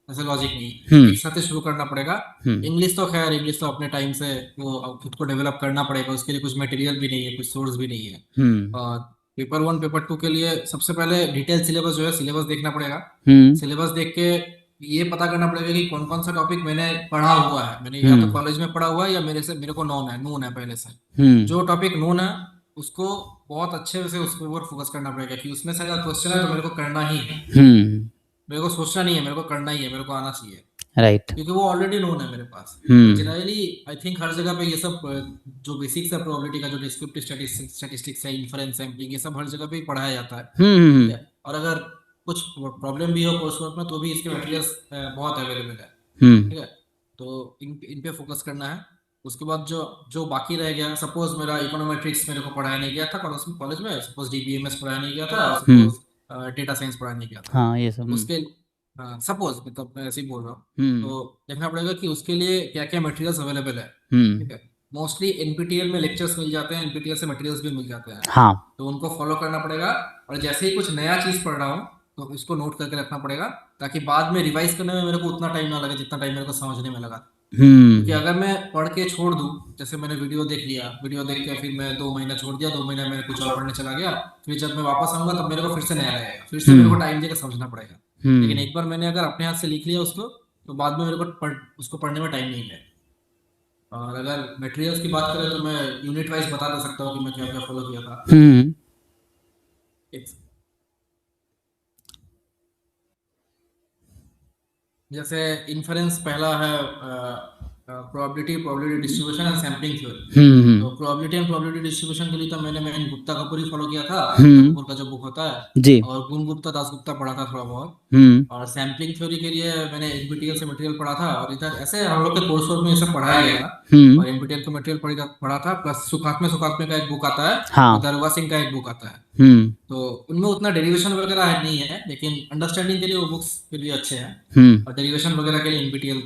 ऐसा लॉजिक नहीं हुँ, है, एक साथ ही शुरू करना पड़ेगा। हुँ, इंग्लिश तो खैर, इंग्लिश तो अपने टाइम से वो खुद को डेवलप करना पड़ेगा, उसके लिए कुछ मटेरियल भी नहीं है, कुछ सोर्स भी नहीं है। हुँ, और पेपर 1 पेपर 2 के लिए सबसे पहले डिटेल सिलेबस जो है सिलेबस देखना पड़ेगा। हुँ, सिलेबस देख के ये पता करना पड़ेगा कि कौन कौन सा टॉपिक मैंने पढ़ा हुआ है, मैंने या तो हुँ, कॉलेज में पढ़ा हुआ है या मेरे को नोन है पहले से। हुँ, जो टॉपिक नोन है उसको बहुत अच्छे से उसके ऊपर फोकस करना पड़ेगा कि उसमें से अगर क्वेश्चन है तो मेरे को करना ही है, हुँ, मेरे को सोचना नहीं है, मेरे को करना ही है, मेरे को आना चाहिए, राइट। क्योंकि वो ऑलरेडी नोन है मेरे पास। और हुँ, जनरली आई थिंक हर जगह पे ये सब जो बेसिक्स है प्रोबेबिलिटी का, जो डिस्क्रिप्टिव स्टैटिस्टिक्स है, इन्फरेंस सैम्पलिंग, ये सब हर जगह पे ही पढ़ाया जाता है। हुँ, हुँ, ठीक हुँ, है, और अगर कुछ प्रॉब्लम भी हो कोर्स वर्क में तो भी इसके मटेरियल्स बहुत अवेलेबल है। हुँ, ठीक है, तो इन पे फोकस करना है। उसके बाद जो जो बाकी रह गया, सपोज मेरा इकोनोमेट्रिक्स मेरे को पढ़ाया नहीं गया था कॉलेज में, सपोज डीबीएमएस पढ़ाया नहीं गया था, हुँ, सपोज डेटा साइंस पढ़ाया नहीं गया था, हाँ, ये सब तो उसके सपोज मतलब मैं ऐसे ही बोल रहा हूँ, हुँ, तो देखना पड़ेगा कि उसके लिए क्या क्या मटेरियल्स अवेलेबल है। हुँ, ठीक है, मोस्टली एनपीटीईएल में लेक्चर्स मिल जाते हैं, एनपीटीईएल से मटेरियल्स भी मिल जाते हैं, हाँ, तो उनको फॉलो करना पड़ेगा। और जैसे ही कुछ नया चीज पढ़ रहा हूँ तो इसको नोट करके रखना पड़ेगा, ताकि बाद में रिवाइज करने में मेरे को उतना टाइम ना लगे जितना टाइम मेरे को समझने में लगा। क्योंकि हुँ, अगर मैं पढ़ के छोड़ दूं, जैसे मैंने वीडियो देख लिया, वीडियो देख के फिर मैं 2 महीना छोड़ दिया, 2 महीना मैं कुछ और पढ़ने चला गया, फिर जब मैं वापस आऊंगा तब मेरे को फिर से नया लगेगा, फिर से मेरे को हुँ, टाइम देकर समझना पड़ेगा। लेकिन हुँ, एक बार मैंने अगर अपने हाथ से लिख लिया उसको, तो बाद में मेरे को उसको पढ़ने में टाइम नहीं लगेगा। और अगर मटेरियल्स की बात करें तो मैं यूनिट वाइज बता दे सकता हूँ कि मैं क्या क्या फॉलो किया था। हुँ, एक जैसे इन्फरेंस पहला है probability distribution and sampling theory. Hmm, hmm, तो प्रोबेबिलिटी एंड प्रोबेबिलिटी डिस्ट्रीब्यूशन के लिए तो मैंने गुप्ता कपूर ही फॉलो किया था, गुप्ता हुँ, कपूर का जो बुक होता है, जी, और गुण गुप्ता दास गुप्ता पढ़ा था थोड़ा बहुत। हुँ, और सैम्पलिंग थ्योरी के लिए मैंने एनपीटीईएल से मटेरियल पढ़ा था, और इधर ऐसे हम लोग के कोर्स वर्क में ये सब पढ़ाया गया था। हुँ, और एनपीटीईएल का मटेरियल पढ़ा था, प्लस सुखात्मे का एक बुक आता है, हाँ, और दरवा सिंह का एक बुक आता है। हुँ, तो उनमें उतना डेरिवेशन वगैरह नहीं है, लेकिन अंडरस्टैंडिंग के लिए वो बुक्स फिर भी अच्छे हैं। हुँ, और डेरिवेशन वगैरह के लिए एनपीटीईएल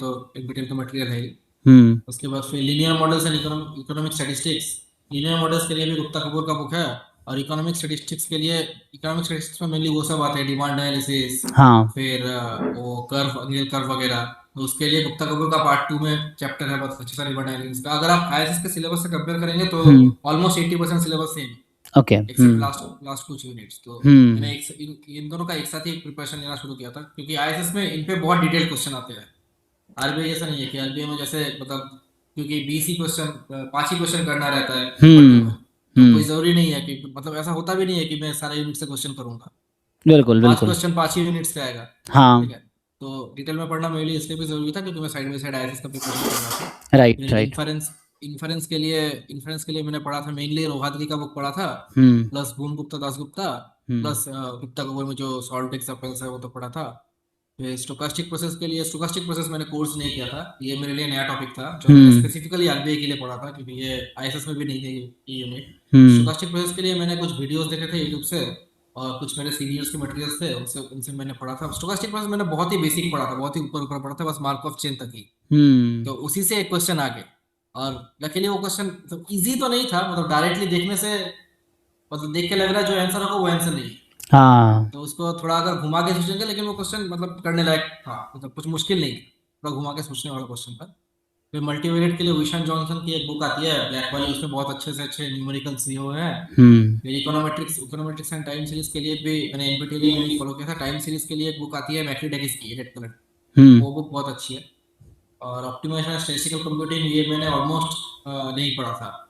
का मटेरियल है ही। हुँ, उसके बाद फिर linear models and economic statistics, linear models के लिए भी गुप्ता कपूर का बुक है। और इकोनॉमिक स्टैटिस्टिक्स के लिए, इकोनॉमिक स्टैटिस्टिक्स में मेनली वो सब आते हैं, डिमांड एनालिसिस, हाँ, फिर वो कर्व वगैरह, तो उसके लिए गुप्ता कपूर का पार्ट 2 में चैप्टर है बहुत अच्छा सा डिमांड एनालिसिस का। अगर आप आईएसएस के सिलेबस से कंपेयर करेंगे तो हुँ, almost 80% syllabus same. Okay. Except last last कुछ यूनिट्स। तो मैंने इन दोनों का एक साथ ही प्रिपरेशन लेना शुरू किया था, क्योंकि आईएएस में इन पे बहुत डिटेल क्वेश्चन आते हैं। आरबीआई ऐसा नहीं है कि आरबीआई में जैसे मतलब क्योंकि 20 ही क्वेश्चन 5 ही क्वेश्चन करना रहता है पेपर 2 में, तो कोई जरूरी नहीं है कि मतलब ऐसा होता भी नहीं है कि मैं सारे यूनिट से क्वेश्चन करूंगा। बिल्कुल 5 बिल्कुल। क्वेश्चन 5 ही यूनिट से आएगा। हाँ। ठीक है, तो डिटेल में पढ़ना मेरे लिए इसलिए भी जरूरी था क्योंकि मैं साइड बाय साइड आईएएस का प्रिपरेशन कर रहा था। राइट फिर राइट। इन्फ्रेंस के लिए मैंने पढ़ा था, मेनली रोहातगी का बुक पढ़ा था, हम्म प्लस भूम गुप्ता दास गुप्ता, हम्म प्लस गुप्ता गौर में जो सॉल्ट एक्सेप्टेंस है वो तो पढ़ा था। फिर स्टोकास्टिक प्रोसेस मैंने कोर्स नहीं किया था, ये मेरे लिए नया टॉपिक था जो मैंने स्पेसिफिकली आरबीआई के लिए पढ़ा था, क्योंकि ये आईएसएस में भी नहीं थे ये यूनिट। स्टोकास्टिक प्रोसेस के लिए मैंने कुछ वीडियोस देखे थे यूट्यूब से, और कुछ मेरे सीनियर्स के मटेरियल्स थे, उनसे उनसे मैंने पढ़ा था। स्टोकास्टिक प्रोसेस मैंने बहुत ही बेसिक पढ़ा था, बहुत ही ऊपर ऊपर पढ़ा था, बस मार्क ऑफ चेन तक ही। तो उसी से एक क्वेश्चन आ गए, और लकीली वो क्वेश्चन तो इजी तो नहीं था, मतलब डायरेक्टली देखने से मतलब देख के लग रहा है जो आंसर होगा वो आंसर नहीं है। हाँ। तो उसको थोड़ा अगर घुमा के सोचेंगे, लेकिन वो क्वेश्चन मतलब करने लायक था, मतलब कुछ मुश्किल नहीं, थोड़ा घुमा के सोचने वाला क्वेश्चन था। फिर मल्टीवेरिएट के लिए विशन जॉनसन की एक बुक आती है ब्लैक वाली, उसमें बहुत अच्छे से अच्छे न्यूमेरिकल्स दिए हुए हैं। फिर इकोनोमेट्रिक्स एंड टाइम सीरीज के लिए भी मैंने एनपीटीईएल यूनिट फॉलो किया था। टाइम सीरीज के लिए एक बुक आती है मैक्रीडेकिस की, रेड कलर, वो बुक बहुत अच्छी है। और ऑप्टिमाइजेशन स्टैटिस्टिकल कंप्यूटिंग ये मैंने ऑलमोस्ट नहीं पढ़ा था,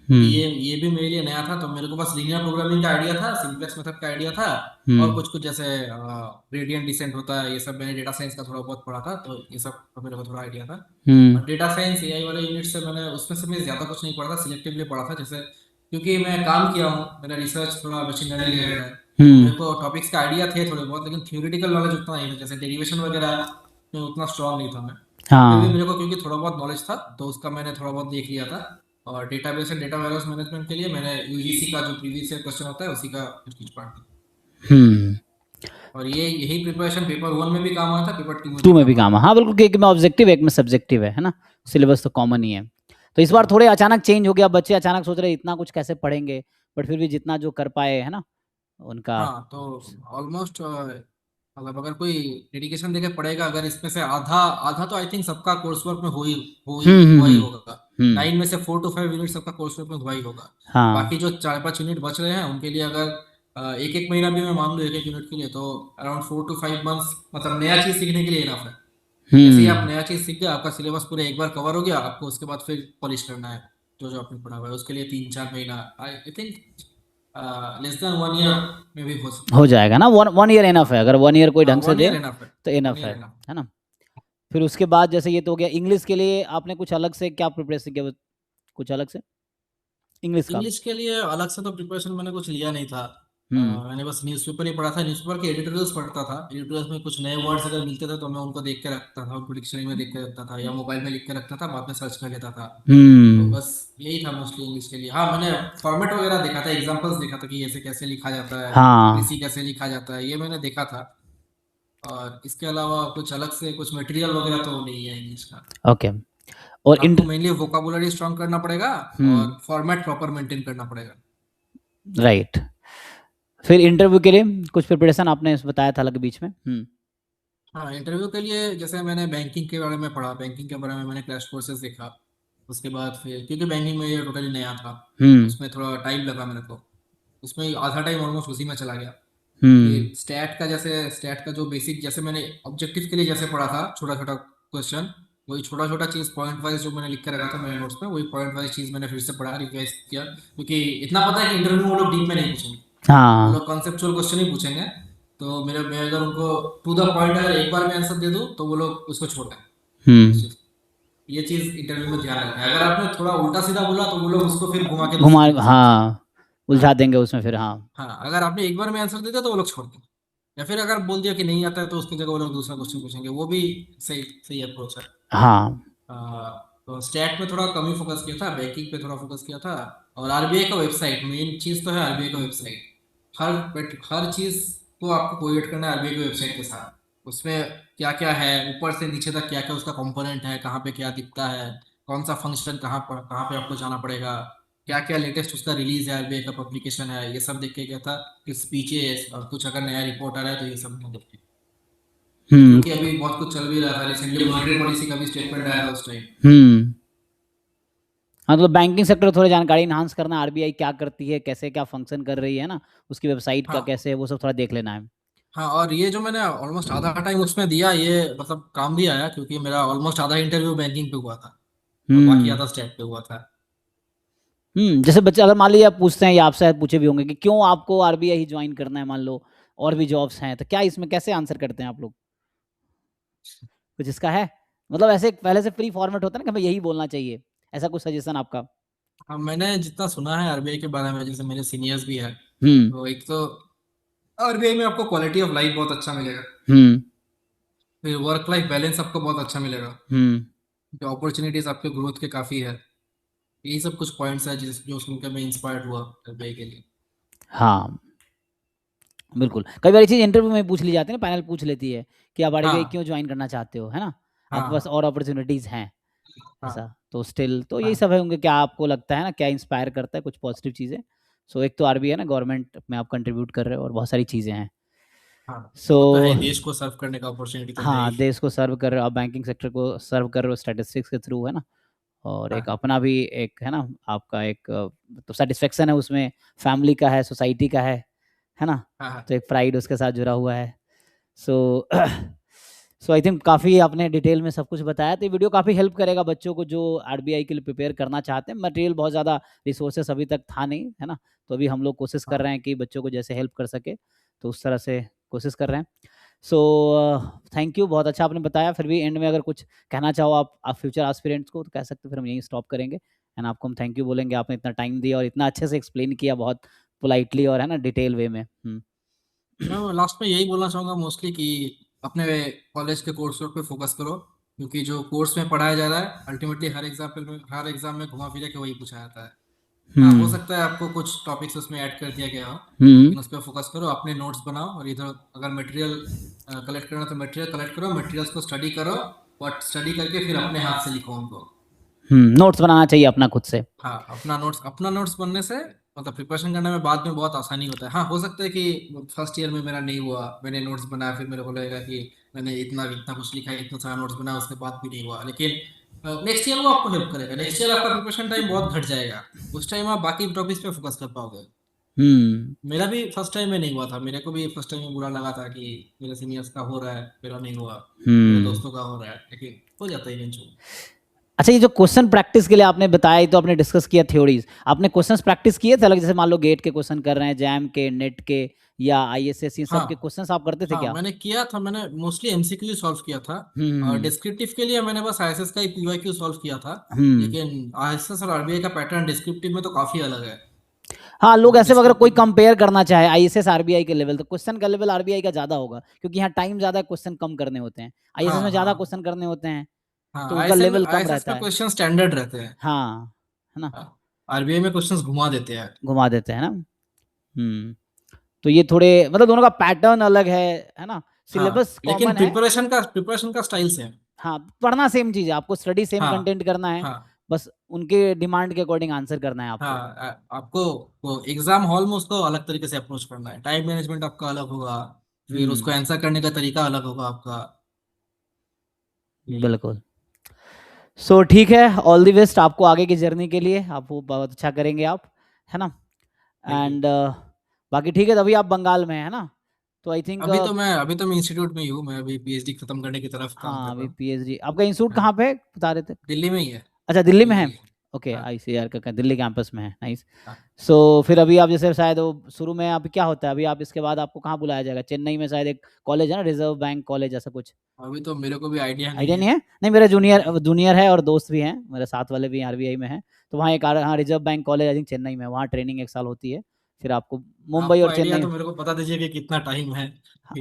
ये भी मेरे लिए नया था। तो मेरे को बस लीनियर प्रोग्रामिंग का आइडिया था, सिंपलेक्स मेथड का आइडिया था, और कुछ कुछ जैसे ग्रेडियंट डिसेंट होता है, ये सब मैंने डेटा साइंस का थोड़ा बहुत पढ़ा था, तो ये सब का मेरे को थोड़ा आइडिया था। और डेटा साइंस एआई वाले यूनिट से मैंने उसमें से मैं ज्यादा कुछ नहीं पढ़ा था, सिलेक्टिवली पढ़ा था, जैसे क्योंकि मैं काम किया हूँ, मेरा रिसर्च थोड़ा मशीन लर्निंग रिलेटेड है, मेरे को टॉपिक्स का आइडिया थे थोड़े बहुत, लेकिन थ्योरेटिकल नॉलेज उतना नहीं था, जैसे डेरिवेशन वगैरह में उतना स्ट्रांग नहीं था मैं। फिर भी मेरे को क्योंकि थोड़ा बहुत नॉलेज था, तो उसका मैंने थोड़ा बहुत देख लिया था। और database and data warehouse management के लिए मैंने यूजीसी का जो प्रीवियस ईयर क्वेश्चन होता है उसी का कुछ कुछ पढ़ा था। और ये यही प्रिपरेशन पेपर 1 में भी काम आया था, पेपर 2 में भी काम आया। हाँ बिल्कुल, कि एक में ऑब्जेक्टिव एक में सब्जेक्टिव है ना, सिलेबस तो कॉमन ही है। तो इस बार थोड़े अचानक चेंज हो गया, बच्चे अचानक सोच रहे इतना कुछ कैसे पढ़ेंगे, बट फिर भी जितना जो कर पाए है ना उनका। हाँ, तो ऑलमोस्ट मतलब अगर कोई डेडिकेशन देके पढ़ेगा, अगर इसमें से आधा आधा तो आई थिंक सबका कोर्स वर्क में हुआ ही होगा। 9 में से 4 to 5 यूनिट सबका कोर्स वर्क में हुआ ही होगा। हाँ। बाकी जो 4-5 यूनिट बच रहे हैं उनके लिए अगर एक एक महीना भी मैं मान लूँ एक एक यूनिट के लिए, तो अराउंड 4 to 5 मंथ्स मतलब नया चीज सीखने के लिए इनफ है। जैसे ही आप नया चीज सीख गए, आपका सिलेबस पूरा एक बार कवर हो गया, आपको उसके बाद फिर पॉलिश करना है जो जो आपने पढ़ा हुआ है, उसके लिए 3-4 महीना I think less than 1 year में भी हो सकता हो जाएगा ना, वन ईयर इनफ है, अगर 1 ईयर कोई है। ढंग से 1 दे ईयर इनफ है, तो इनफ 1 ईयर है इनफ। है ना। फिर उसके बाद जैसे ये तो हो गया, इंग्लिश के लिए आपने कुछ अलग से क्या प्रिपरेशन किया, कुछ अलग से इंग्लिश का? इंग्लिश के लिए अलग से तो प्रिपरेशन मैंने कुछ लिया नहीं था। मैंने बस न्यूज़पेपर ही पढ़ा था, न्यूज़पेपर के एडिटोरियल्स पढ़ता था। एडिटोरियल्स में कुछ नए वर्ड्स अगर मिलते थे तो मैं उनको देख के रखता था, उनको डिक्शनरी में देख के रखता था, या मोबाइल में लिख के रखता था, बाद में सर्च कर लेता था। तो बस यही था मोस्टली इंग्लिश के लिए। हाँ, मैंने फॉर्मेट वगैरह देखा था, एग्जांपल्स देखा था कि ऐसे कैसे लिखा जाता है, हाँ। ऋषि कैसे लिखा जाता है, ये मैंने देखा था। और इसके अलावा कुछ अलग से कुछ मटेरियल वगैरह तो नहीं है इंग्लिश का। ओके। और आपको मेनली वोकाबुलरी स्ट्रॉन्ग करना पड़ेगा, और फॉर्मेट प्रॉपर मेंटेन करना पड़ेगा। राइट। फिर इंटरव्यू के लिए कुछ प्रिपरेशन आपने बताया था अलग बीच में। हाँ, इंटरव्यू के लिए जैसे मैंने बैंकिंग के बारे में पढ़ा, बैंकिंग के बारे में मैंने क्रैश कोर्सेज देखा। उसके बाद फिर क्योंकि बैंकिंग में ये टोटली नया था, उसमें थोड़ा टाइम लगा मेरे को, उसमें आधा टाइम ऑलमोस्ट उसी में चला गया। फिर स्टैट का जो बेसिक, जैसे मैंने ऑब्जेक्टिव के लिए जैसे पढ़ा था छोटा छोटा क्वेश्चन, वही छोटा छोटा चीज पॉइंट वाइज जो मैंने लिख कर रखा था मेरे नोट्स में, वही पॉइंट वाइज चीज मैंने फिर से पढ़ा, रिवाइज किया, क्योंकि इतना पता है कि इंटरव्यू में वो लोग डीप में नहीं पूछेंगे, वो लोग कॉन्सेप्चुअल क्वेश्चन ही पूछेंगे। तो मैं अगर उनको टू द पॉइंट अगर एक बार में आंसर दे दूं तो वो लोग उसको छोड़ दें। ये चीज इंटरव्यू में ध्यान रखें, अगर आपने थोड़ा उल्टा सीधा बोला तो वो लोग उसको फिर घुमा के घुमा, दूसरे तरीके से हाँ उलझा देंगे उसमें फिर। हाँ हाँ, अगर आपने एक बार में आंसर दे दिया तो वो लोग छोड़ दें, या फिर अगर बोल दिया कि नहीं आता है तो उसकी जगह वो लोग दूसरा क्वेश्चन पूछेंगे, वो भी सही सही अप्रोच है। हाँ। तो स्टैट में थोड़ा कम ही फोकस किया था, बैंकिंग पे थोड़ा फोकस किया था। और आरबीआई का वेबसाइट, मेन चीज तो है आरबीआई का वेबसाइट। हर चीज को आपको कोरिलेट करना है आरबीआई की वेबसाइट के साथ, उसमें क्या क्या है, ऊपर से नीचे तक क्या क्या उसका कंपोनेंट है, कहाँ पे क्या दिखता है, कौन सा फंक्शन कहाँ पे आपको जाना पड़ेगा, क्या क्या लेटेस्ट उसका रिलीज है, आरबीआई का पब्लिकेशन है, ये सब देख के क्या था कि स्पीचेस और कुछ अगर नया रिपोर्ट आ रहा है तो ये सब मैं देख के, क्योंकि अभी बहुत कुछ चल भी रहा था, रिसेंटली मॉनेटरी पॉलिसी का भी स्टेटमेंट आया था उस टाइम। हाँ, तो बैंकिंग सेक्टर थोड़ी जानकारी इन्हांस करना, आरबीआई क्या करती है, कैसे क्या फंक्शन कर रही है ना, उसकी वेबसाइट का हाँ कैसे है, वो सब थोड़ा देख लेना है। हाँ, और ये जो मैंने ऑलमोस्ट आधा टाइम उसमें दिया, ये मतलब काम भी आया, क्योंकि मेरा ऑलमोस्ट आधा इंटरव्यू बैंकिंग पे हुआ था और बाकी हम्म। आधा स्टेट पे हुआ था। जैसे बच्चे अगर मान लीजिए आप पूछते हैं या आप शायद पूछे भी होंगे कि क्यों आपको आरबीआई ही ज्वाइन करना है, मान लो और भी जॉब्स हैं, तो क्या इसमें कैसे आंसर करते हैं आप लोग? कुछ इसका है, मतलब ऐसे पहले से फ्री फॉर्मेट होता है ना कि हमें यही बोलना चाहिए, ऐसा कुछ सजेशन आपका? हाँ, मैंने जितना सुना है आरबीआई के बारे में, जैसे मेरे सीनियर्स भी है, हम्म। तो एक तो आरबीआई में आपको क्वालिटी ऑफ लाइफ बहुत अच्छा मिलेगा, हम्म। फिर वर्क लाइफ बैलेंस आपको बहुत अच्छा मिलेगा, हम्म। जो अपॉर्चुनिटीज आपके ग्रोथ के काफी है। यही सब कुछ पॉइंट्स है जो सुनकर मैं इंस्पायर्ड हुआ आरबीआई के लिए। हाँ, बिल्कुल। कई बार ये चीज़ इंटरव्यू में पूछ ली जाती है ना, पैनल पूछ लेती है कि आप आरबीआई हाँ क्यों ज्वाइन करना चाहते हो, है ना? हाँ आपके पास हाँ और अपॉर्चुनिटीज़ हैं, हाँ ऐसा। तो स्टिल तो यही हाँ सब है होंगे, क्या आपको लगता है ना, क्या इंस्पायर करता है कुछ पॉजिटिव चीज़ें? सो एक तो आरबीआई ना, गवर्नमेंट में आप कंट्रीब्यूट कर रहे हो और बहुत सारी चीज़ें हैं। हाँ, सो वो तो है, देश को सर्व करने का अपॉर्चुनिटी तो है हाँ, ही। देश को सर्व कर रहे हो आप, बैंकिंग सेक्टर को सर्व कर रहे हो स्टैटिस्टिक्स के थ्रू, है ना? और एक हाँ अपना भी एक है ना, आपका एक तो सैटिस्फैक्शन है उसमें, फैमिली का है, सोसाइटी का है ना? हाँ हाँ तो एक प्राइड उसके साथ जुड़ा हुआ है। सो सो आई थिंक काफ़ी आपने डिटेल में सब कुछ बताया, तो ये वीडियो काफ़ी हेल्प करेगा बच्चों को जो आरबीआई के लिए प्रिपेयर करना चाहते हैं। मटेरियल बहुत ज़्यादा रिसोर्सेस अभी तक था नहीं, है ना? तो अभी हम लोग कोशिश कर हाँ रहे हैं कि बच्चों को जैसे हेल्प कर सके, तो उस तरह से कोशिश कर रहे हैं। सो थैंक यू, बहुत अच्छा आपने बताया। फिर भी एंड में अगर कुछ कहना चाहो आप फ्यूचर एस्पिरेंट्स को, तो कह सकते हो, फिर हम यहीं स्टॉप करेंगे एंड आपको हम थैंक यू बोलेंगे, आपने इतना टाइम दिया और इतना अच्छे से एक्सप्लेन किया, बहुत पोलाइटली और है ना डिटेल वे में। मैं लास्ट में यही बोलना चाहूंगा मोस्टली कि अपने कॉलेज के कोर्स वर्क पे फोकस करो, क्योंकि जो कोर्स में पढ़ाया जा रहा है अल्टीमेटली हर एग्जाम में घुमा फिरा के वही पूछा जाता है। हाँ, हो हम्म। सकता है आपको कुछ टॉपिक्स उसमें ऐड कर दिया गया हो, हम्म। लेकिन उस पर फोकस करो, अपने नोट्स बनाओ, और इधर अगर मटेरियल कलेक्ट करना तो मटेरियल कलेक्ट करो, मटेरियल्स को स्टडी करो, और स्टडी करके फिर अपने हाथ से लिखो उनको। नोट्स बनाना चाहिए अपना खुद से। हाँ, अपना नोट्स बनने से मतलब प्रिपरेशन करने में बाद में बहुत आसानी होता है। हाँ, हो सकता है कि फर्स्ट ईयर में मेरा नहीं हुआ, मैंने नोट्स बनाया, फिर मेरे को लगेगा कि मैंने इतना इतना कुछ लिखा है, इतना सारा नोट्स बनाया, उसके बाद भी नहीं हुआ, लेकिन नेक्स्ट ईयर वो आपको हेल्प करेगा, नेक्स्ट ईयर आपका प्रिपरेशन टाइम बहुत घट जाएगा, उस टाइम आप बाकी टॉपिक्स पे फोकस कर पाओगे। हम्म। मेरा भी फर्स्ट टाइम में नहीं हुआ था, मेरे को भी फर्स्ट टाइम में बुरा लगा था कि मेरे सीनियर्स का हो रहा है, मेरा नहीं हुआ, मेरे हम्म। दोस्तों का हो रहा है, लेकिन हो जाता है इवेंचुअली। अच्छा, ये जो क्वेश्चन प्रैक्टिस के लिए आपने बताया, ये तो आपने डिस्कस किया थ्योरीज, आपने क्वेश्चंस प्रैक्टिस किए थे अलग, जैसे मान लो गेट के क्वेश्चन कर रहे हैं, जैम के, नेट के या आईएसएस, इन सब के हाँ क्वेश्चंस आप करते थे हाँ, क्या? मैंने किया था, मैंने मोस्टली एमसीक्यू सॉल्व किया था, और हम्म। डिस्क्रिप्टिव के लिए मैंने बस आईएसएस का ही पीवाईक्यू सॉल्व किया था। हम्म। लेकिन आईएसएस और आरबीआई का पैटर्न डिस्क्रिप्टिव में तो काफी अलग है। हाँ, लोग तो ऐसे अगर कोई डिस्क्रिप्टिव, कंपेयर करना चाहे आईएसएस आरबीआई के लेवल, तो क्वेश्चन का लेवल आरबीआई का ज्यादा होगा, क्योंकि यहाँ टाइम ज्यादा है, क्वेश्चन कम करने होते हैं, आईएसएस हाँ में ज्यादा हाँ क्वेश्चन करने होते हैं, हाँ, तो उसका आईएसएम लेवल कम आईएसएस रहता में है। क्वेश्चन स्टैंडर्ड रहते हैं। हाँ, है ना? आरबीआई में क्वेश्चंस घुमा देते हैं। घुमा देते हैं ना। तो ये थोड़े मतलब दोनों का पैटर्न अलग है ना? हाँ, सिलेबस लेकिन कॉमन है। प्रिपरेशन का स्टाइल सेम। हाँ, पढ़ना सेम चीज़ है, आपको स्टडी सेम हाँ कंटेंट करना है, हाँ बस उनके डिमांड के अकॉर्डिंग आंसर करना है आपको। हाँ, आपको वो एग्जाम हॉल में उसको अलग तरीके से अप्रोच करना है, टाइम मैनेजमेंट आपका अलग होगा, फिर उसको हुँ, आंसर करने का तरीका अलग होगा आपका। यही। बिल्कुल। सो ठीक है, ऑल द बेस्ट आपको आगे की जर्नी के लिए, आप वो बहुत अच्छा करेंगे आप, है ना? Thank you. एंड बाकी ठीक है, तो अभी आप बंगाल में हैं, है ना? तो आई थिंक अभी तो मैं इंस्टीट्यूट में ही हूँ, मैं अभी पीएचडी खत्म करने की तरफ काम कर हाँ, रहा अभी हूँ। पीएचडी आपका इंस्टीट्यूट हाँ, कहाँ पे है? बता रहे थे? दिल्ली में ही है। अच्छा, दिल्ली में है? यूजी। ओके, हाँ आईसीआर का दिल्ली कैंपस में है, नाइस। हाँ सो फिर अभी आप जैसे शायद वो शुरू में अभी क्या होता है, अभी आप इसके बाद आपको कहाँ बुलाया जाएगा? चेन्नई में शायद एक कॉलेज है ना, रिजर्व बैंक कॉलेज ऐसा कुछ? अभी तो मेरे को भी आइडिया नहीं आइडिया है। नहीं है? नहीं, मेरे जूनियर नहीं। जूनियर है और दोस्त भी हैं, मेरे साथ वाले भी आरबीआई में हैं, तो वहाँ एक हाँ, reserve bank college I think Chennai में, वहाँ ट्रेनिंग एक साल होती है, फिर आपको मुंबई आपको और आइडिया चेन्नई। तो मेरे को बता दीजिए कि कितना टाइम है।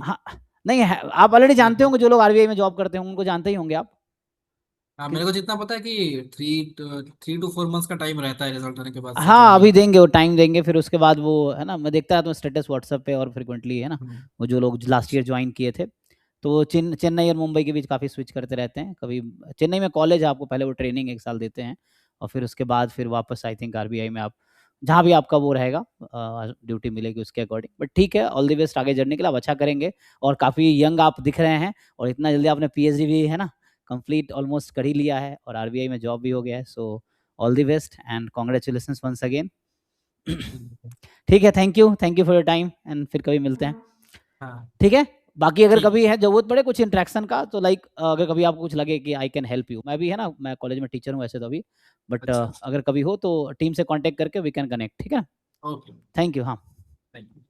हाँ, नहीं है, आप ऑलरेडी मेरे जानते को, होंगे, जो लोग आरबीआई में जॉब करते हैं उनको जानते ही होंगे आप। हाँ, कि मेरे को जितना पता है कि 3 to 4 मंथ्स का टाइम रहता है रिजल्ट आने के बाद से हाँ, ज्वाइनिंग अभी का। देंगे, वो टाइम देंगे, फिर उसके बाद वो है ना, मैं देखता रहता हूँ स्टेटस व्हाट्सएप पे और फ्रिक्वेंटली, है ना? हम्म, वो जो लोग लास्ट ईयर अच्छा। ज्वाइन किए थे, तो वो चेन्नई और मुंबई के बीच काफ़ी स्विच करते रहते हैं, कभी चेन्नई में कॉलेज है, आपको पहले वो ट्रेनिंग एक साल देते हैं, और फिर उसके बाद फिर वापस आई थिंक आरबीआई में आप जहाँ भी आपका वो रहेगा, ड्यूटी मिलेगी उसके अकॉर्डिंग। बट ठीक है, ऑल द बेस्ट आगे जर्नी के लिए, आप अच्छा करेंगे, और काफ़ी यंग आप दिख रहे हैं, और इतना जल्दी आपने पीएचडी भी है ना कंप्लीट ऑलमोस्ट कर ही लिया है, और आरबीआई में जॉब भी हो गया है। So all the best and congratulations once again. ठीक है, thank you for your time and फिर कभी मिलते हैं। हाँ ठीक है, बाकी अगर ठीक कभी है जरूरत पड़े कुछ इंटरेक्शन का तो लाइक अगर कभी आपको कुछ लगे कि आई कैन हेल्प यू, मैं भी है ना, मैं कॉलेज में टीचर हूँ वैसे तो अभी, बट अच्छा अगर कभी हो तो टीम से कांटेक्ट करके वी कैन कनेक्ट। ठीक है, ओके थैंक यू। हाँ। Thank you.